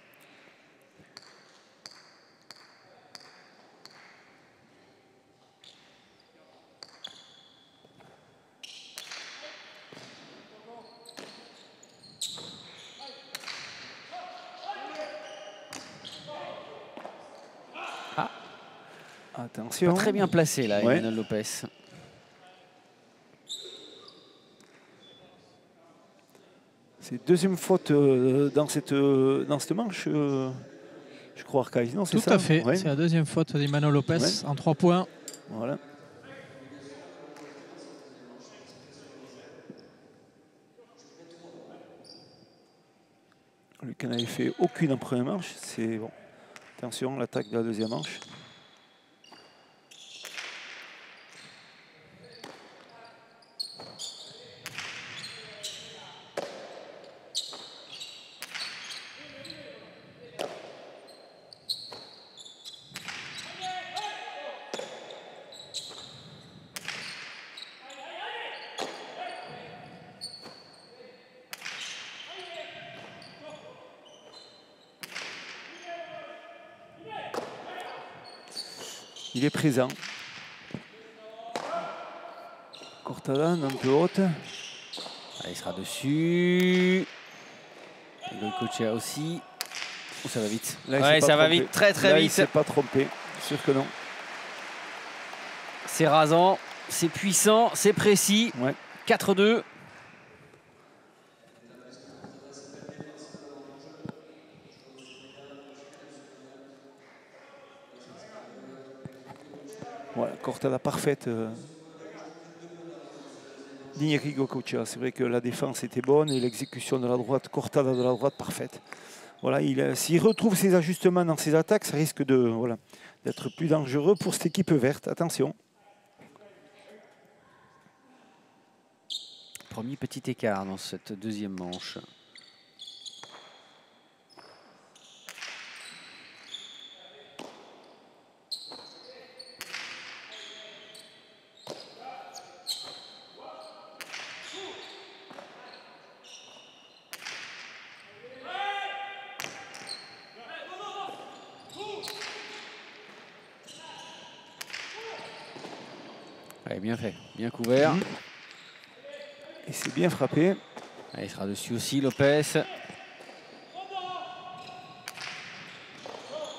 Attention. Pas très bien placé là, Ouais. Emmanuel Lopez. C'est deuxième faute dans cette manche, je crois, Arcaïs. Non, c'est Tout ça? à fait. Ouais. C'est la deuxième faute d'Emmanuel Lopez Ouais. en 3 points. Voilà. Lui qui n'avait fait aucune en première manche, c'est bon. Attention, l'attaque de la deuxième manche. Il est présent. Cortada, un peu haute. Ah, il sera dessus. Goicoechea aussi. Oh, ça va vite. Là, il Ouais, s'est pas ça va trompé. vite, très Là, il vite. s'est pas trompé. Sûr que non. C'est rasant, c'est puissant, c'est précis. Ouais. 4-2. Voilà, Cortada parfaite. d'Iñaki Goicoechea. C'est vrai que la défense était bonne et l'exécution de la droite, Cortada de la droite, parfaite. Voilà, s'il retrouve ses ajustements dans ses attaques, ça risque d'être plus dangereux pour cette équipe verte. Attention. Premier petit écart dans cette deuxième manche. Ouais, bien fait, bien couvert. Et c'est bien frappé. Ah, il sera dessus aussi, Lopez.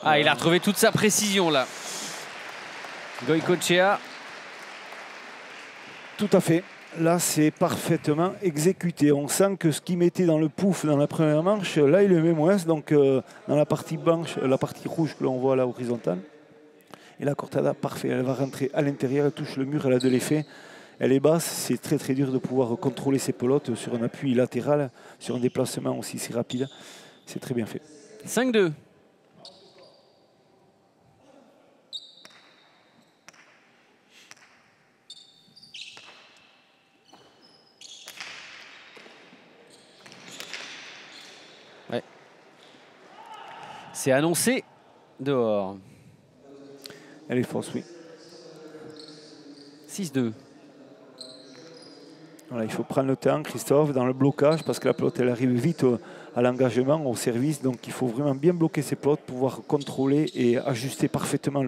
Ah, il a retrouvé toute sa précision là. Goicoechea. Tout à fait. Là, c'est parfaitement exécuté. On sent que ce qu'il mettait dans le pouf dans la première manche, là, il le met moins. Donc, dans la partie blanche, la partie rouge que l'on voit là, horizontale. Et la Cortada, parfait. Elle va rentrer à l'intérieur, elle touche le mur, elle a de l'effet. Elle est basse. C'est très, très dur de pouvoir contrôler ses pelotes sur un appui latéral, sur un déplacement aussi si rapide. C'est très bien fait. 5-2. Ouais. C'est annoncé dehors. Elle est fausse, oui. 6-2. Voilà, il faut prendre le temps, Christophe, dans le blocage, parce que la pelote, elle arrive vite à l'engagement, au service. Donc, il faut vraiment bien bloquer ses pelotes, pouvoir contrôler et ajuster parfaitement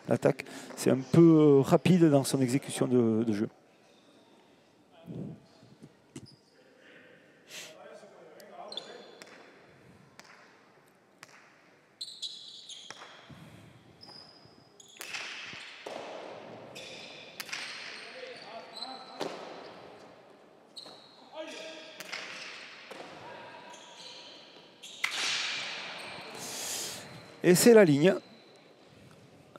l'attaque. C'est un peu rapide dans son exécution de jeu. Et c'est la ligne.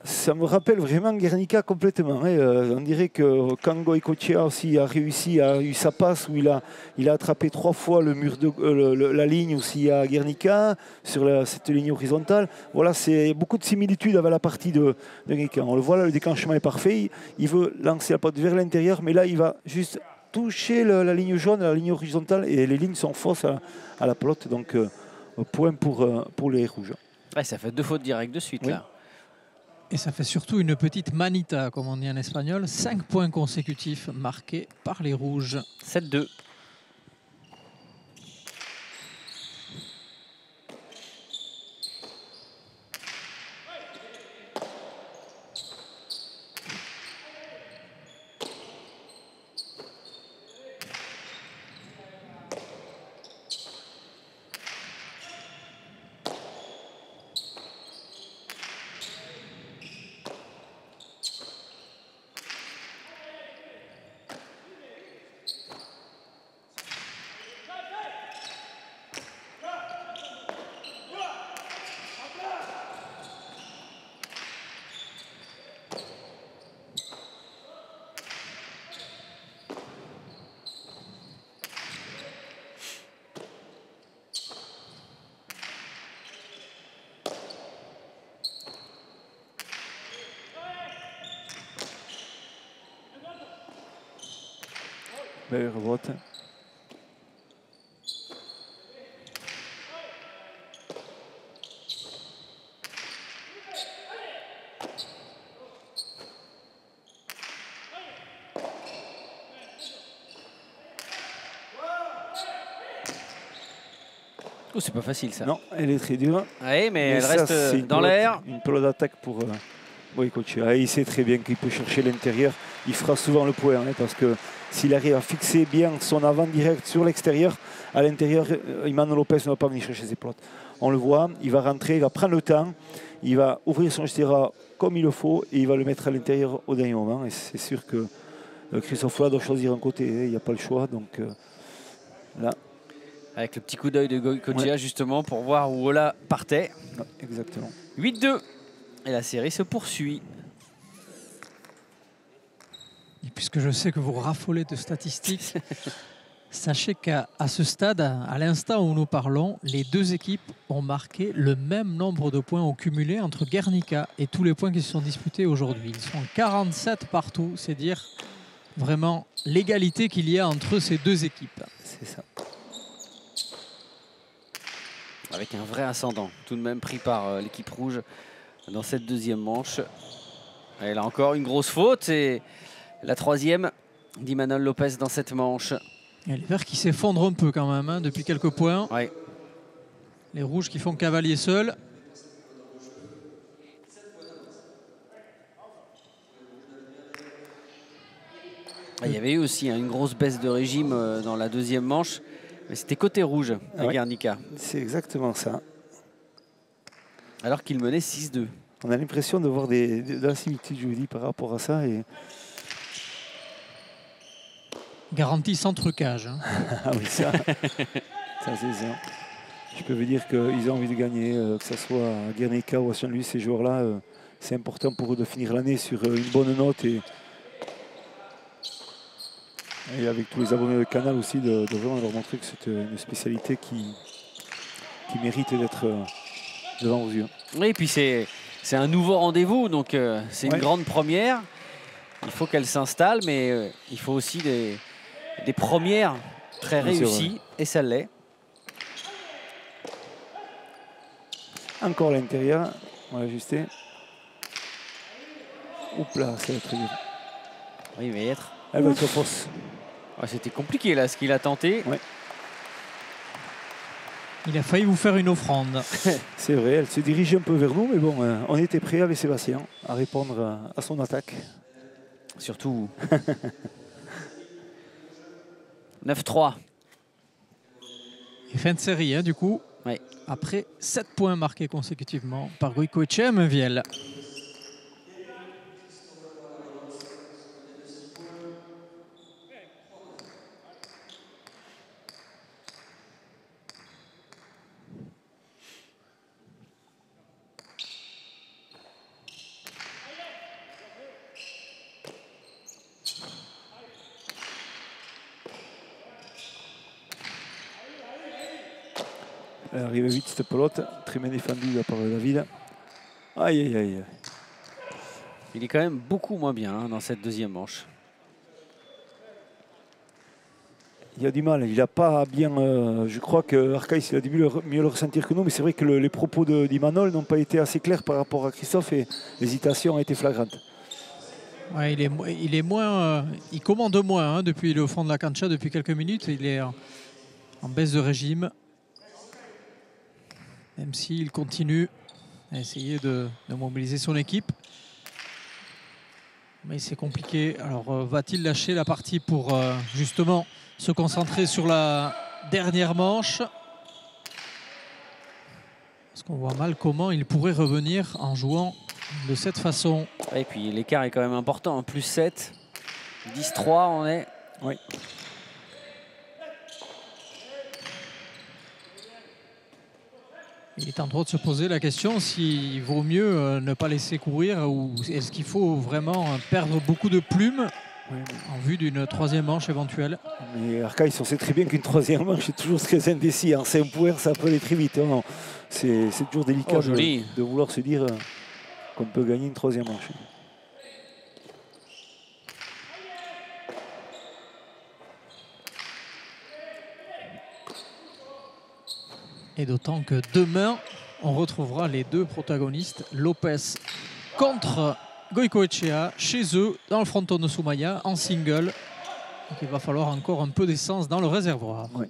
Ça me rappelle vraiment Guernica complètement. On dirait que quand Goicoechea aussi a réussi, a eu sa passe où il a attrapé 3 fois le mur la ligne aussi à Guernica, sur cette ligne horizontale. Voilà, c'est beaucoup de similitudes avec la partie de Guernica. On le voit là, le déclenchement est parfait. Il veut lancer la pote vers l'intérieur, mais là, il va juste toucher la ligne jaune, la ligne horizontale, et les lignes sont fausses à la pelote. Donc, point pour les rouges. Ouais, ça fait 2 fautes directes de suite, Oui. là. Et ça fait surtout une petite manita, comme on dit en espagnol. 5 points consécutifs marqués par les rouges. 7-2. Belle revote. Oh, c'est pas facile ça. Non, elle est très dure. Oui, mais elle ça, reste c'est une dans pelote- l'air. Une pelote d'attaque pour Goicoechea. Il sait très bien qu'il peut chercher l'intérieur. Il fera souvent le point hein, parce que s'il arrive à fixer bien son avant direct sur l'extérieur, à l'intérieur, Imanol Lopez ne va pas venir chercher ses pelotes. On le voit, il va rentrer, il va prendre le temps, il va ouvrir son stira comme il le faut et il va le mettre à l'intérieur au dernier moment. Et c'est sûr que Christophe Folla doit choisir un côté, hein, il n'y a pas le choix. Donc là. Avec le petit coup d'œil de Goicoechea justement pour voir où Ola partait. Non, exactement. 8-2. Et la série se poursuit. Et puisque je sais que vous raffolez de statistiques, sachez qu'à ce stade, à l'instant où nous parlons, les deux équipes ont marqué le même nombre de points au cumulé entre Guernica et tous les points qui se sont disputés aujourd'hui. Ils sont 47 partout, c'est dire vraiment l'égalité qu'il y a entre ces deux équipes. C'est ça. Avec un vrai ascendant, tout de même pris par l'équipe rouge dans cette deuxième manche. Et là encore une grosse faute et la troisième d'Imanol Lopez dans cette manche. Il y a les verts qui s'effondrent un peu quand même hein, depuis quelques points. Ouais. Les rouges qui font cavalier seul. Il y avait eu aussi une grosse baisse de régime dans la deuxième manche. Mais c'était côté rouge à Guernica. C'est exactement ça. Alors qu'il menait 6-2. On a l'impression de voir de la similitude, je vous dis, par rapport à ça. Et... Garantie sans trucage. Hein. Ah oui, ça c'est ça. Je peux vous dire qu'ils ont envie de gagner, que ce soit à Guernica ou à Saint-Louis, ces joueurs-là, c'est important pour eux de finir l'année sur une bonne note. Et avec tous les abonnés de Canal aussi, de vraiment leur montrer que c'est une spécialité qui mérite d'être devant vos yeux. Oui, et puis c'est un nouveau rendez-vous, donc c'est une grande première. Il faut qu'elle s'installe, mais il faut aussi des premières très réussies, et ça l'est. Encore à l'intérieur, on va ajuster. Oups là, ça va être très dur. Oui, mais être. Elle va être fausse. Ah, c'était compliqué là ce qu'il a tenté. Ouais. Il a failli vous faire une offrande. C'est vrai, elle se dirige un peu vers nous, mais bon, on était prêt avec Sébastien à répondre à son attaque. Surtout. 9-3. Et fin de série, hein, du coup. Ouais. Après 7 points marqués consécutivement par Goicoechea et Mainviel. Elle arrive vite cette pelote, très bien défendue de la part de David. Aïe aïe aïe. Il est quand même beaucoup moins bien hein, dans cette deuxième manche. Il a du mal, il n'a pas bien... je crois que Arcaïs il a dû mieux le ressentir que nous, mais c'est vrai que les propos d'Imanol n'ont pas été assez clairs par rapport à Christophe et l'hésitation a été flagrante. Ouais, il est moins, il commande moins hein, depuis le fond de la cancha depuis quelques minutes. Il est en baisse de régime. Même s'il continue à essayer de mobiliser son équipe. Mais c'est compliqué. Alors va-t-il lâcher la partie pour justement se concentrer sur la dernière manche? Parce qu'on voit mal comment il pourrait revenir en jouant de cette façon. Et puis l'écart est quand même important, hein. Plus 7, 10-3 on est. Oui. Il est en droit de se poser la question s'il vaut mieux ne pas laisser courir ou est-ce qu'il faut vraiment perdre beaucoup de plumes en vue d'une troisième manche éventuelle. Mais Arcaïs, on sait très bien qu'une troisième manche est toujours très indécis. En 5 points, ça peut aller très vite. Hein. C'est toujours délicat de vouloir se dire qu'on peut gagner une troisième manche. Et d'autant que demain, on retrouvera les deux protagonistes, Lopez contre Goicoechea, chez eux, dans le fronton de Soumaya, en single. Donc il va falloir encore un peu d'essence dans le réservoir. Ouais.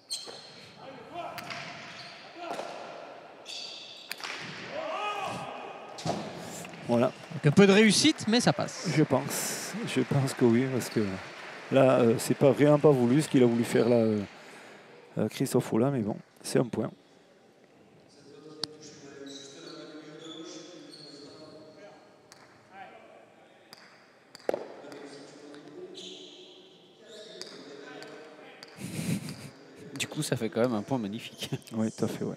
Voilà. Donc un peu de réussite, mais ça passe. Je pense que oui, parce que là, c'est pas vraiment pas voulu ce qu'il a voulu faire là, Christophe Oula, mais bon, c'est un point. Du coup, ça fait quand même un point magnifique. Oui, tout à fait, ouais.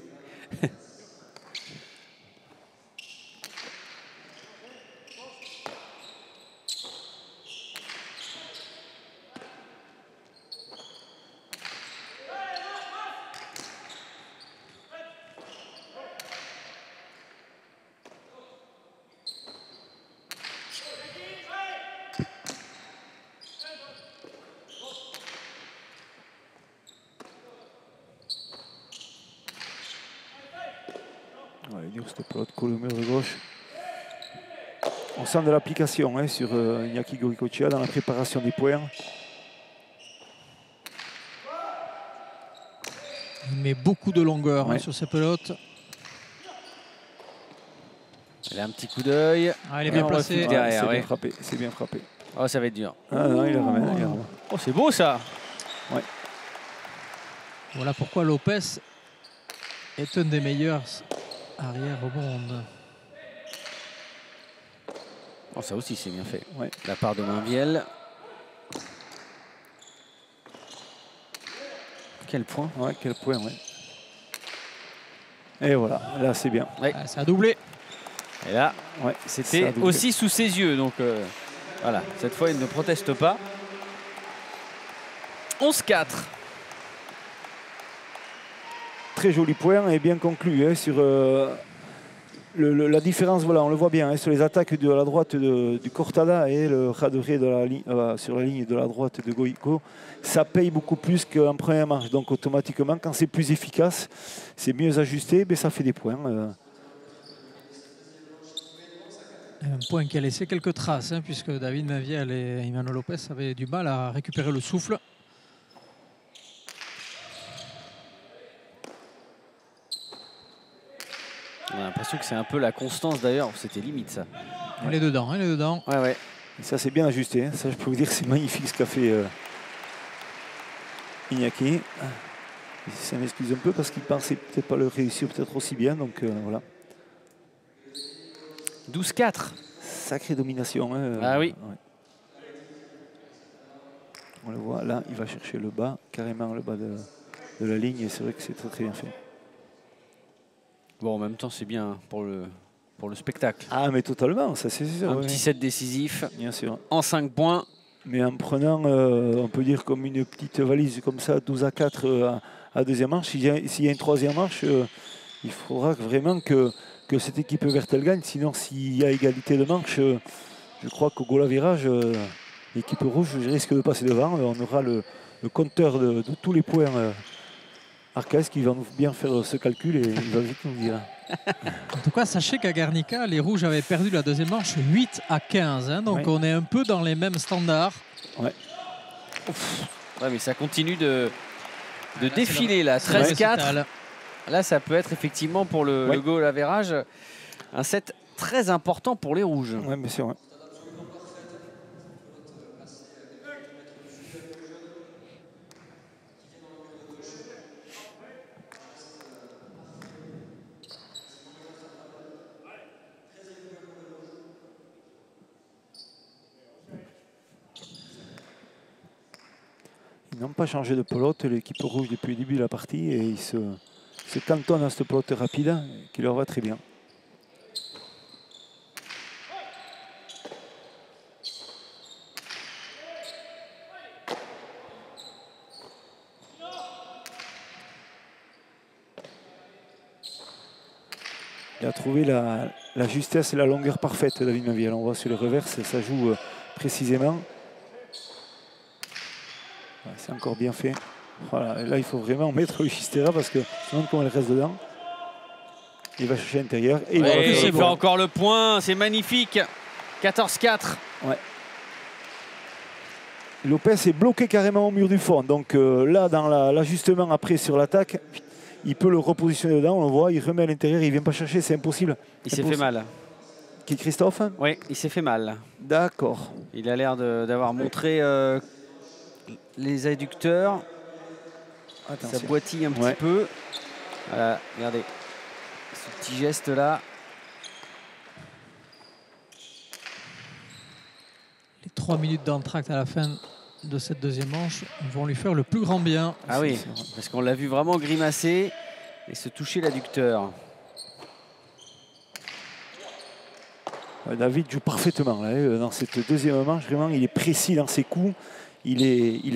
Ouais, dur cette pelote, colle au mur de gauche. On sent de l'application hein, sur Iñaki Goicoechea dans la préparation des points. Il met beaucoup de longueur Ouais. sur ces pelotes. Il a un petit coup d'œil. Ah, il est bien on placé. refuse derrière, c'est ouais. bien frappé, c'est bien frappé. Oh, ça va être dur. Ah non, il la ramène, il la ramène. Oh, c'est beau ça. Voilà pourquoi Lopez est un des meilleurs arrières au monde. Oh, ça aussi, c'est bien fait. Ouais. La part de Mainviel. Quel point. Ouais, quel point, ouais. Et voilà, là c'est bien. Ah, ça a doublé. Et là, Ouais, c'était ça a doublé. aussi sous ses yeux. Donc voilà, cette fois, il ne proteste pas. 11-4. Très joli point et bien conclu hein, sur la différence. Voilà, on le voit bien hein, sur les attaques de la droite du Cortada et le radoré de sur la ligne de la droite de Goico. Ça paye beaucoup plus qu'en première manche. Donc automatiquement, quand c'est plus efficace, c'est mieux ajusté, mais ça fait des points. Un point qui a laissé quelques traces, hein, puisque David Mainviel et Emmanuel Lopez avaient du mal à récupérer le souffle. On a l'impression que c'est un peu la constance d'ailleurs. C'était limite ça. Il est dedans, il est dedans. Ouais, ouais. Et ça, c'est bien ajusté. Hein. Ça, je peux vous dire, c'est magnifique ce qu'a fait Iñaki. Il s'en excuse un peu parce qu'il pensait peut-être pas le réussir peut-être aussi bien. Donc voilà. 12-4. Sacrée domination. Hein. Ah oui. Ouais. On le voit là, il va chercher le bas, carrément le bas de la ligne. Et c'est vrai que c'est très très bien fait. Bon, en même temps, c'est bien pour le spectacle. Ah, mais totalement, ça c'est sûr. Un ouais. petit set décisif Bien sûr. en 5 points. Mais en prenant, on peut dire comme une petite valise comme ça, 12-4 à deuxième manche, s'il y a une troisième manche, il faudra vraiment que cette équipe verte elle gagne. Sinon, s'il y a égalité de manche, je crois qu'au goal à virage, l'équipe rouge risque de passer devant. On aura le compteur de tous les points Arcaes qui va nous bien faire ce calcul et il va vite nous dire. En tout cas, sachez qu'à Guernica, les Rouges avaient perdu la deuxième manche 8-15. Hein, donc Ouais. on est un peu dans les mêmes standards. Ouais. Ouais, mais ça continue de Là, défiler là. c'est le 13-4. récital. Là, ça peut être effectivement pour le goal average un set très important pour les rouges. Oui, bien sûr. Ouais. Ils n'ont pas changé de pelote, l'équipe rouge depuis le début de la partie, et ils se cantonnent à cette pelote rapide qui leur va très bien. Il a trouvé la justesse et la longueur parfaite, David Mainviel. On voit sur les reverses, ça joue précisément. C'est encore bien fait. Voilà, et là, il faut vraiment mettre le Chistera parce que je me demande comment elle reste dedans. Il va chercher l'intérieur. Et Ouais, il il fait encore le point, c'est magnifique. 14-4. Ouais. Lopez est bloqué carrément au mur du fond. Donc là, dans l'ajustement après sur l'attaque, il peut le repositionner dedans. On le voit, il remet à l'intérieur, il ne vient pas chercher, c'est impossible. Il s'est fait mal. Qui, Christophe? Oui, il s'est fait mal. D'accord. Il a l'air d'avoir montré les adducteurs. Attention. Ça boitille un petit peu. Voilà, regardez. Ce petit geste là. Les 3 minutes d'entracte à la fin de cette deuxième manche vont lui faire le plus grand bien. Ah oui, parce qu'on l'a vu vraiment grimacer et se toucher l'adducteur. David joue parfaitement là, dans cette deuxième manche. Vraiment, il est précis dans ses coups. Il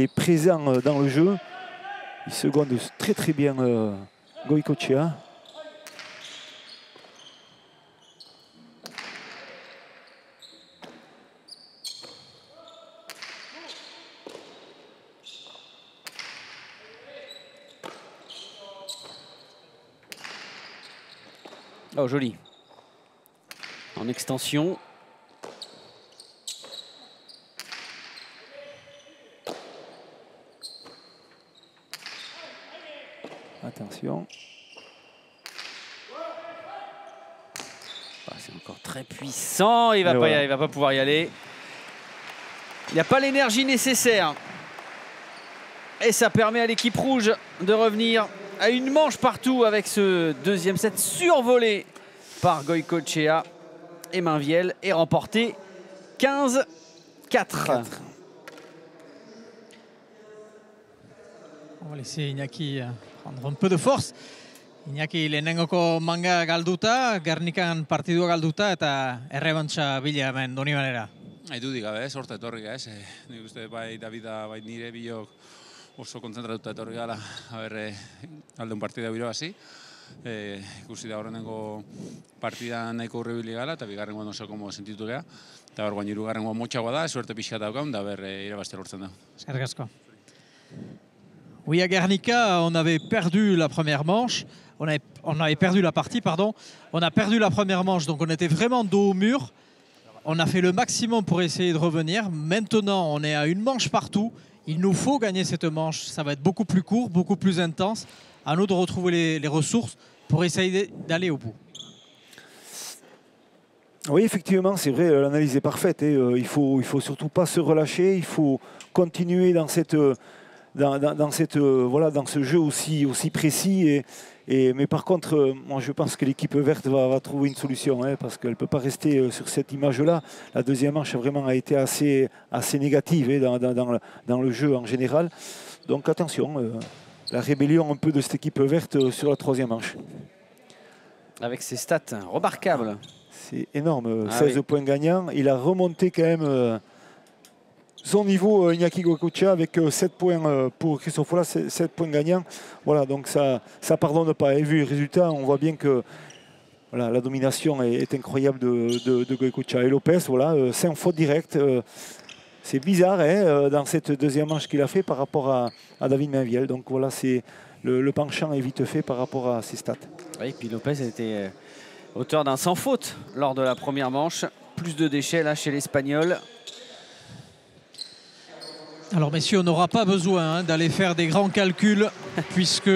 est présent dans le jeu. Il seconde très très bien Goycochea. Oh, joli. En extension. Attention. Ah, c'est encore très puissant. Il va pas pouvoir y aller. Il n'y a pas l'énergie nécessaire. Et ça permet à l'équipe rouge de revenir à une manche partout avec ce deuxième set survolé par Goycochea et Mainvielle et remporté 15-4. On va laisser Iñaki prendre un peu de force. Iñaki lehenengoko manga galduta, Gernikan partidua galduta eta errebantza bila hemen doni manera. Dudik gabe, sorta etorri ez. Nik uste bai Davida, bai nire biok oso kontzentratuta etorri gala alde un partida irabazi. Ikusi da horrengo partida nahiko urribili gala eta bigarrengoan oso komo sentitu geha. Eta hor baina hirugarrengoa motxagoa da, suerte pixka daukaun, da irabazte lortzen da. Eskerrik asko. Oui, à Guernica, on avait perdu la première manche. On avait perdu la partie, pardon. On a perdu la première manche, donc on était vraiment dos au mur. On a fait le maximum pour essayer de revenir. Maintenant, on est à une manche partout. Il nous faut gagner cette manche. Ça va être beaucoup plus court, beaucoup plus intense. À nous de retrouver les ressources pour essayer d'aller au bout. Oui, effectivement, c'est vrai, l'analyse est parfaite. Il faut surtout pas se relâcher. Il faut continuer dans cette... Dans ce jeu aussi précis. Mais par contre, moi je pense que l'équipe verte va trouver une solution, parce qu'elle ne peut pas rester sur cette image-là. La deuxième manche vraiment a été assez négative dans le jeu en général. Donc attention, la rébellion un peu de cette équipe verte sur la troisième manche. Avec ses stats remarquables. C'est énorme, 16 points gagnants. Il a remonté quand même... son niveau, Iñaki Goycochea, avec 7 points pour Christophe Folla, 7 points gagnants. Voilà, donc ça pardonne pas. Et vu les résultats, on voit bien que voilà, la domination est incroyable de Goycochea. Et Lopez, voilà, 5 fautes directes. C'est bizarre dans cette deuxième manche qu'il a fait par rapport à David Mainvielle. Donc voilà, le penchant est vite fait par rapport à ses stats. Oui, et puis Lopez était auteur d'un sans faute lors de la première manche. Plus de déchets là chez l'Espagnol. Alors messieurs, on n'aura pas besoin d'aller faire des grands calculs puisque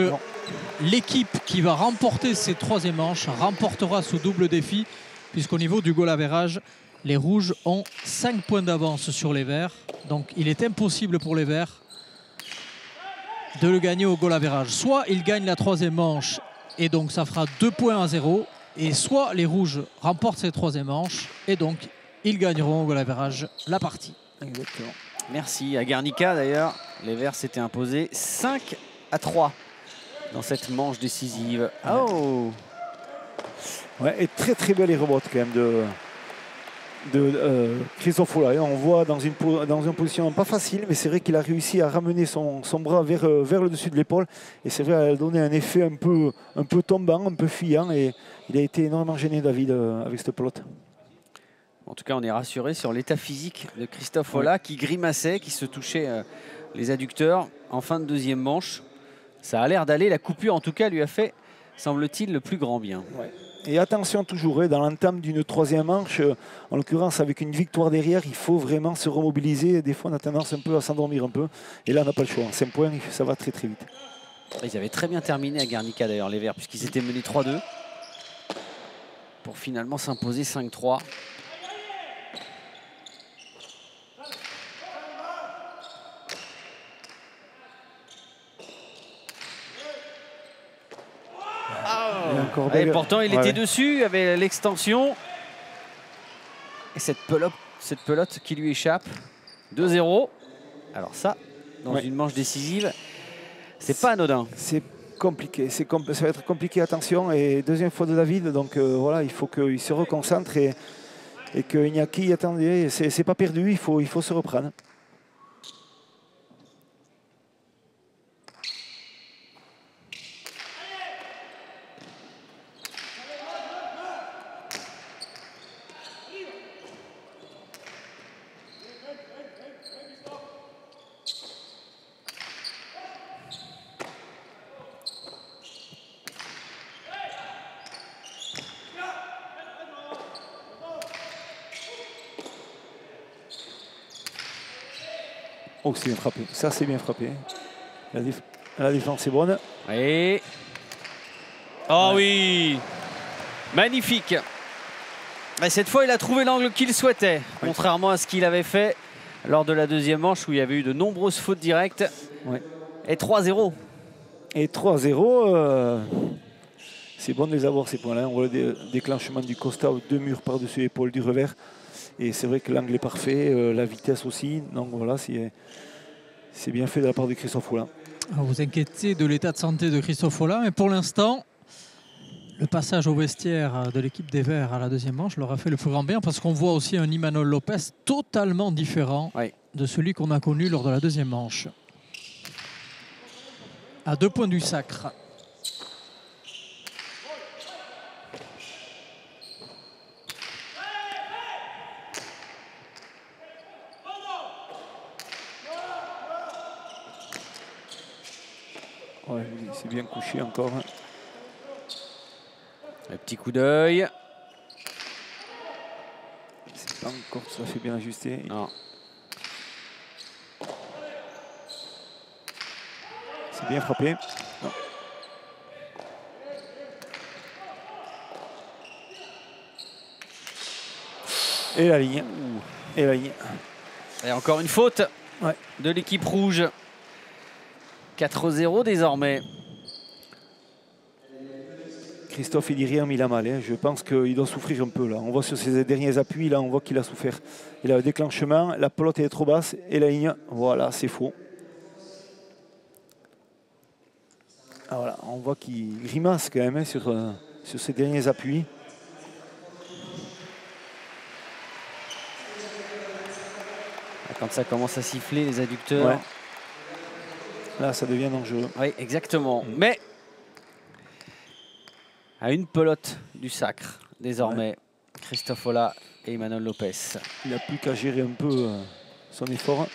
l'équipe qui va remporter ces troisième manches remportera ce double défi puisqu'au niveau du goal average, les rouges ont 5 points d'avance sur les verts. Donc il est impossible pour les verts de le gagner au goal average. Soit ils gagnent la troisième manche et donc ça fera 2 points à 0. Et soit les rouges remportent ces troisième manches et donc ils gagneront au goal average la partie. Exactement. Merci. À Guernica, d'ailleurs, les Verts s'étaient imposés 5-3 dans cette manche décisive. Oh! Ouais, et très belle les rebotes quand même de Christophe Folla. On voit dans une position pas facile, mais c'est vrai qu'il a réussi à ramener son bras vers le dessus de l'épaule. Et c'est vrai, elle a donné un effet un peu tombant, un peu fuyant. Et il a été énormément gêné, David, avec cette pelote. En tout cas, on est rassuré sur l'état physique de Christophe Folla qui grimaçait, qui se touchait les adducteurs en fin de deuxième manche. Ça a l'air d'aller. La coupure, en tout cas, lui a fait, semble-t-il, le plus grand bien. Ouais. Et attention toujours, dans l'entame d'une troisième manche, en l'occurrence avec une victoire derrière, il faut vraiment se remobiliser. Des fois, on a tendance un peu à s'endormir un peu. Et là, on n'a pas le choix. 5 points, ça va très très vite. Ils avaient très bien terminé à Guernica d'ailleurs, les Verts, puisqu'ils étaient menés 3-2. Pour finalement s'imposer 5-3. Et pourtant, il était dessus, avait l'extension. Et cette pelote qui lui échappe. 2-0. Alors ça, dans une manche décisive, c'est pas anodin. C'est compliqué, ça va être compliqué, attention. Et deuxième fois de David, donc voilà, il faut qu'il se reconcentre et que Iñaki, attendez, c'est pas perdu, il faut se reprendre. Oh, c'est bien frappé. Ça, c'est bien frappé. La défense est bonne. Et... Oh oui! Magnifique! Et cette fois, il a trouvé l'angle qu'il souhaitait, contrairement à ce qu'il avait fait lors de la deuxième manche où il y avait eu de nombreuses fautes directes. Et 3-0. Et 3-0, c'est bon de les avoir ces points-là. On voit le déclenchement du Costa, 2 murs par-dessus l'épaule du revers. Et c'est vrai que l'angle est parfait, la vitesse aussi. Donc voilà, c'est bien fait de la part de Christophe Follin. Vous inquiétez de l'état de santé de Christophe Follin, mais pour l'instant, le passage au vestiaire de l'équipe des Verts à la deuxième manche leur a fait le plus grand bien, parce qu'on voit aussi un Imanol Lopez totalement différent de celui qu'on a connu lors de la deuxième manche. À 2 points du sacre. Ouais, c'est bien couché encore. Un petit coup d'œil. C'est pas encore tout à fait bien ajusté. Non. C'est bien frappé. Non. Et la ligne. Et la ligne. Et encore une faute de l'équipe rouge. 4-0 désormais. Christophe, il dit rien, mais il a mal. Hein. Je pense qu'il doit souffrir un peu là. On voit sur ses derniers appuis, là, on voit qu'il a souffert. Il a le déclenchement, la pelote est trop basse et la ligne, voilà, c'est faux. Ah, voilà, on voit qu'il grimace quand même hein, sur ses derniers appuis. Quand ça commence à siffler, les adducteurs. Ouais. Là, ça devient dangereux. Oui, exactement. Mais à une pelote du sacre, désormais, Christophe Follin et Imanol Lopez. Il n'a plus qu'à gérer un peu son effort.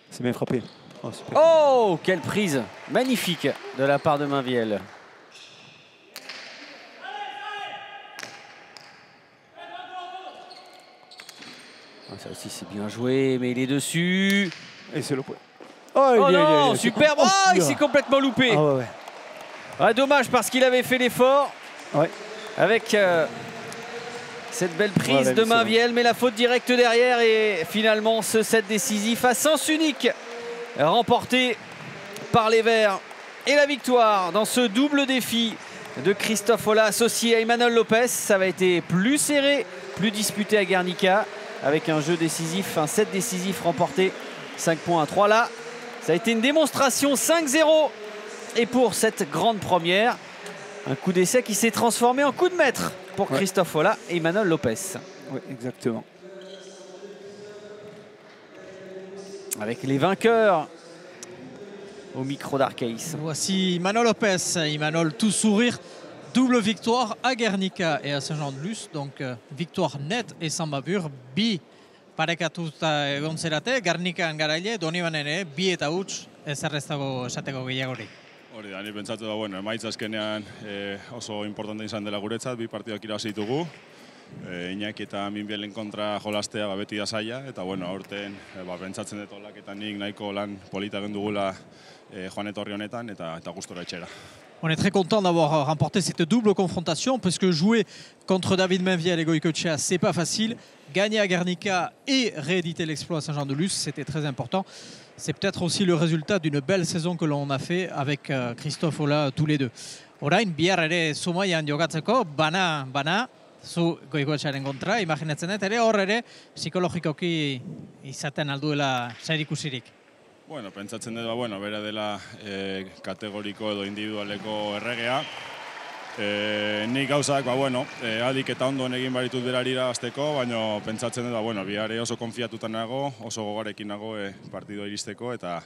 C'est bien frappé. Oh, super. Oh, quelle prise magnifique de la part de Mainvielle. Ça aussi c'est bien joué, mais il est dessus. Et c'est le point. Oh non, superbe. Oh, il s'est complètement loupé. Ah ouais. Ah, dommage parce qu'il avait fait l'effort avec cette belle prise de Mainvielle, mais la faute directe derrière et finalement ce set décisif à sens unique remporté par les Verts. Et la victoire dans ce double défi de Christophe Follin associé à Imanol Lopez. Ça va été plus serré, plus disputé à Guernica avec un jeu décisif, un set décisif remporté 5 points à 3. Là, ça a été une démonstration 5-0. Et pour cette grande première, un coup d'essai qui s'est transformé en coup de maître pour Christophe Follin et Imanol Lopez. Oui, exactement. Avec les vainqueurs au micro d'Arkeis. Voici Imanol Lopez. Imanol tout sourire Double victoire à Guernica et à Saint-Jean-de-Luz, donc victoire nette et sans bavure. Bi parekatuta egon zerate, Guernican garaile, Doniban ere, bi eta huts, ez erreztago esateko gehiagorik. Hori da, ni pentsatu da, bueno, emaitza azkenean oso importante izan dela guretzat, bi partidak irabazi ditugu. Iñaki eta Minbielen kontra jolastea beti da zaila, eta bueno, aurten pentsatzen dut olak eta nik nahiko lan polita egin dugula joan etorri honetan, eta gustora etxera. On est très content d'avoir remporté cette double confrontation parce que jouer contre David Mainviel et Goycochea, c'est pas facile. Gagner à Guernica et rééditer l'exploit à Saint-Jean-de-Luz, c'était très important. C'est peut-être aussi le résultat d'une belle saison que l'on a fait avec Christophe Ola tous les deux. Orain, bihar ere Zumaian jokatzeko, bana, zu Goycochearen kontra, imaginatzen dut ere hor ere psikologikoki izaten alduela zerikusirik. Bueno, pentsatzen dut, bueno, bera dela kategoriko edo individualeko erregea. Nik gauzak, bueno, adik eta ondoen egin baritut berarira azteko, baina pentsatzen dut, bueno, bihare oso konfiatutan nago, oso gogarekin nago partido iristeko, eta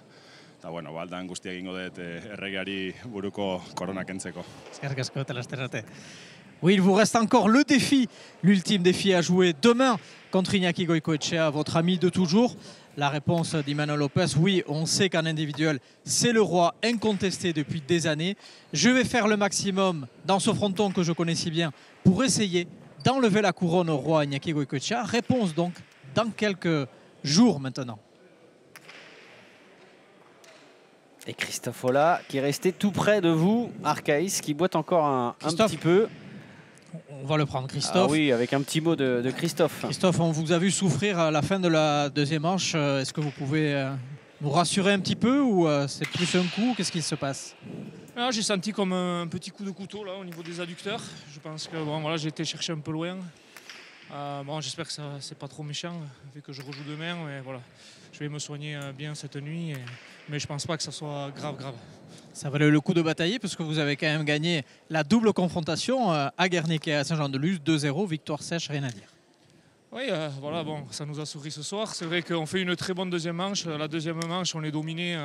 bueno, baldan guztia egingo dut erregeari buruko korona kentzeko. Eskerrik asko eta lasterrate. Oui, il vous reste encore le défi, l'ultime défi à jouer demain contre Iñaki Goycochea, votre ami de toujours. La réponse d'Imanol Lopez, oui, on sait qu'en individuel, c'est le roi incontesté depuis des années. Je vais faire le maximum dans ce fronton que je connais si bien pour essayer d'enlever la couronne au roi Iñaki Goycochea. Réponse donc dans quelques jours maintenant. Et Christophe Ola qui est resté tout près de vous, Arcaïs qui boite encore un petit peu. On va le prendre, Christophe. Ah oui, avec un petit mot de Christophe. Christophe, on vous a vu souffrir à la fin de la deuxième manche. Est-ce que vous pouvez nous rassurer un petit peu ou c'est plus un coup? Qu'est-ce qui se passe? J'ai senti comme un petit coup de couteau là, au niveau des adducteurs. Je pense que bon, voilà, j'ai été chercher un peu loin. Bon, j'espère que c'est pas trop méchant, vu que je rejoue demain. Mais voilà, je vais me soigner bien cette nuit. Mais je pense pas que ça soit grave. Ça valait le coup de batailler parce que vous avez quand même gagné la double confrontation à Guernica et à Saint-Jean-de-Luz, 2-0, victoire sèche, rien à dire. Oui, voilà, bon, ça nous a souri ce soir. C'est vrai qu'on fait une très bonne deuxième manche. La deuxième manche, on est dominé.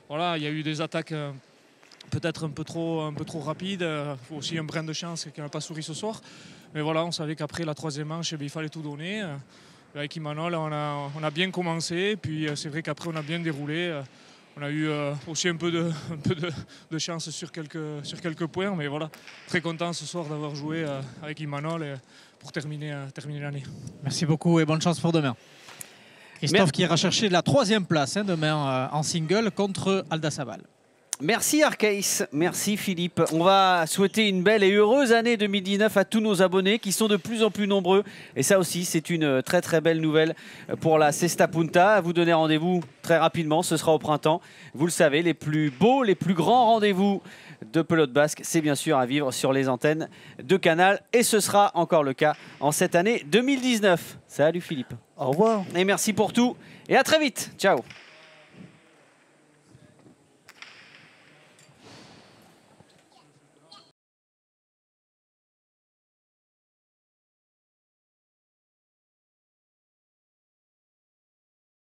Voilà, il y a eu des attaques peut-être un peu trop rapides. Aussi un brin de chance qui n'a pas souri ce soir. Mais voilà, on savait qu'après la troisième manche, il fallait tout donner. Avec Imanol, on a bien commencé. Puis c'est vrai qu'après, on a bien déroulé. On a eu aussi un peu de chance sur quelques points, mais voilà, très content ce soir d'avoir joué avec Imanol pour terminer l'année. Merci beaucoup et bonne chance pour demain. Christophe qui ira chercher la troisième place demain en single contre Aldasabal. Merci Arcaïs, merci Philippe. On va souhaiter une belle et heureuse année 2019 à tous nos abonnés qui sont de plus en plus nombreux. Et ça aussi, c'est une très très belle nouvelle pour la Cesta Punta. Vous donnez rendez-vous très rapidement, ce sera au printemps. Vous le savez, les plus beaux, les plus grands rendez-vous de pelote basque, c'est bien sûr à vivre sur les antennes de Canal. Et ce sera encore le cas en cette année 2019. Salut Philippe. Au revoir. Et merci pour tout. Et à très vite. Ciao.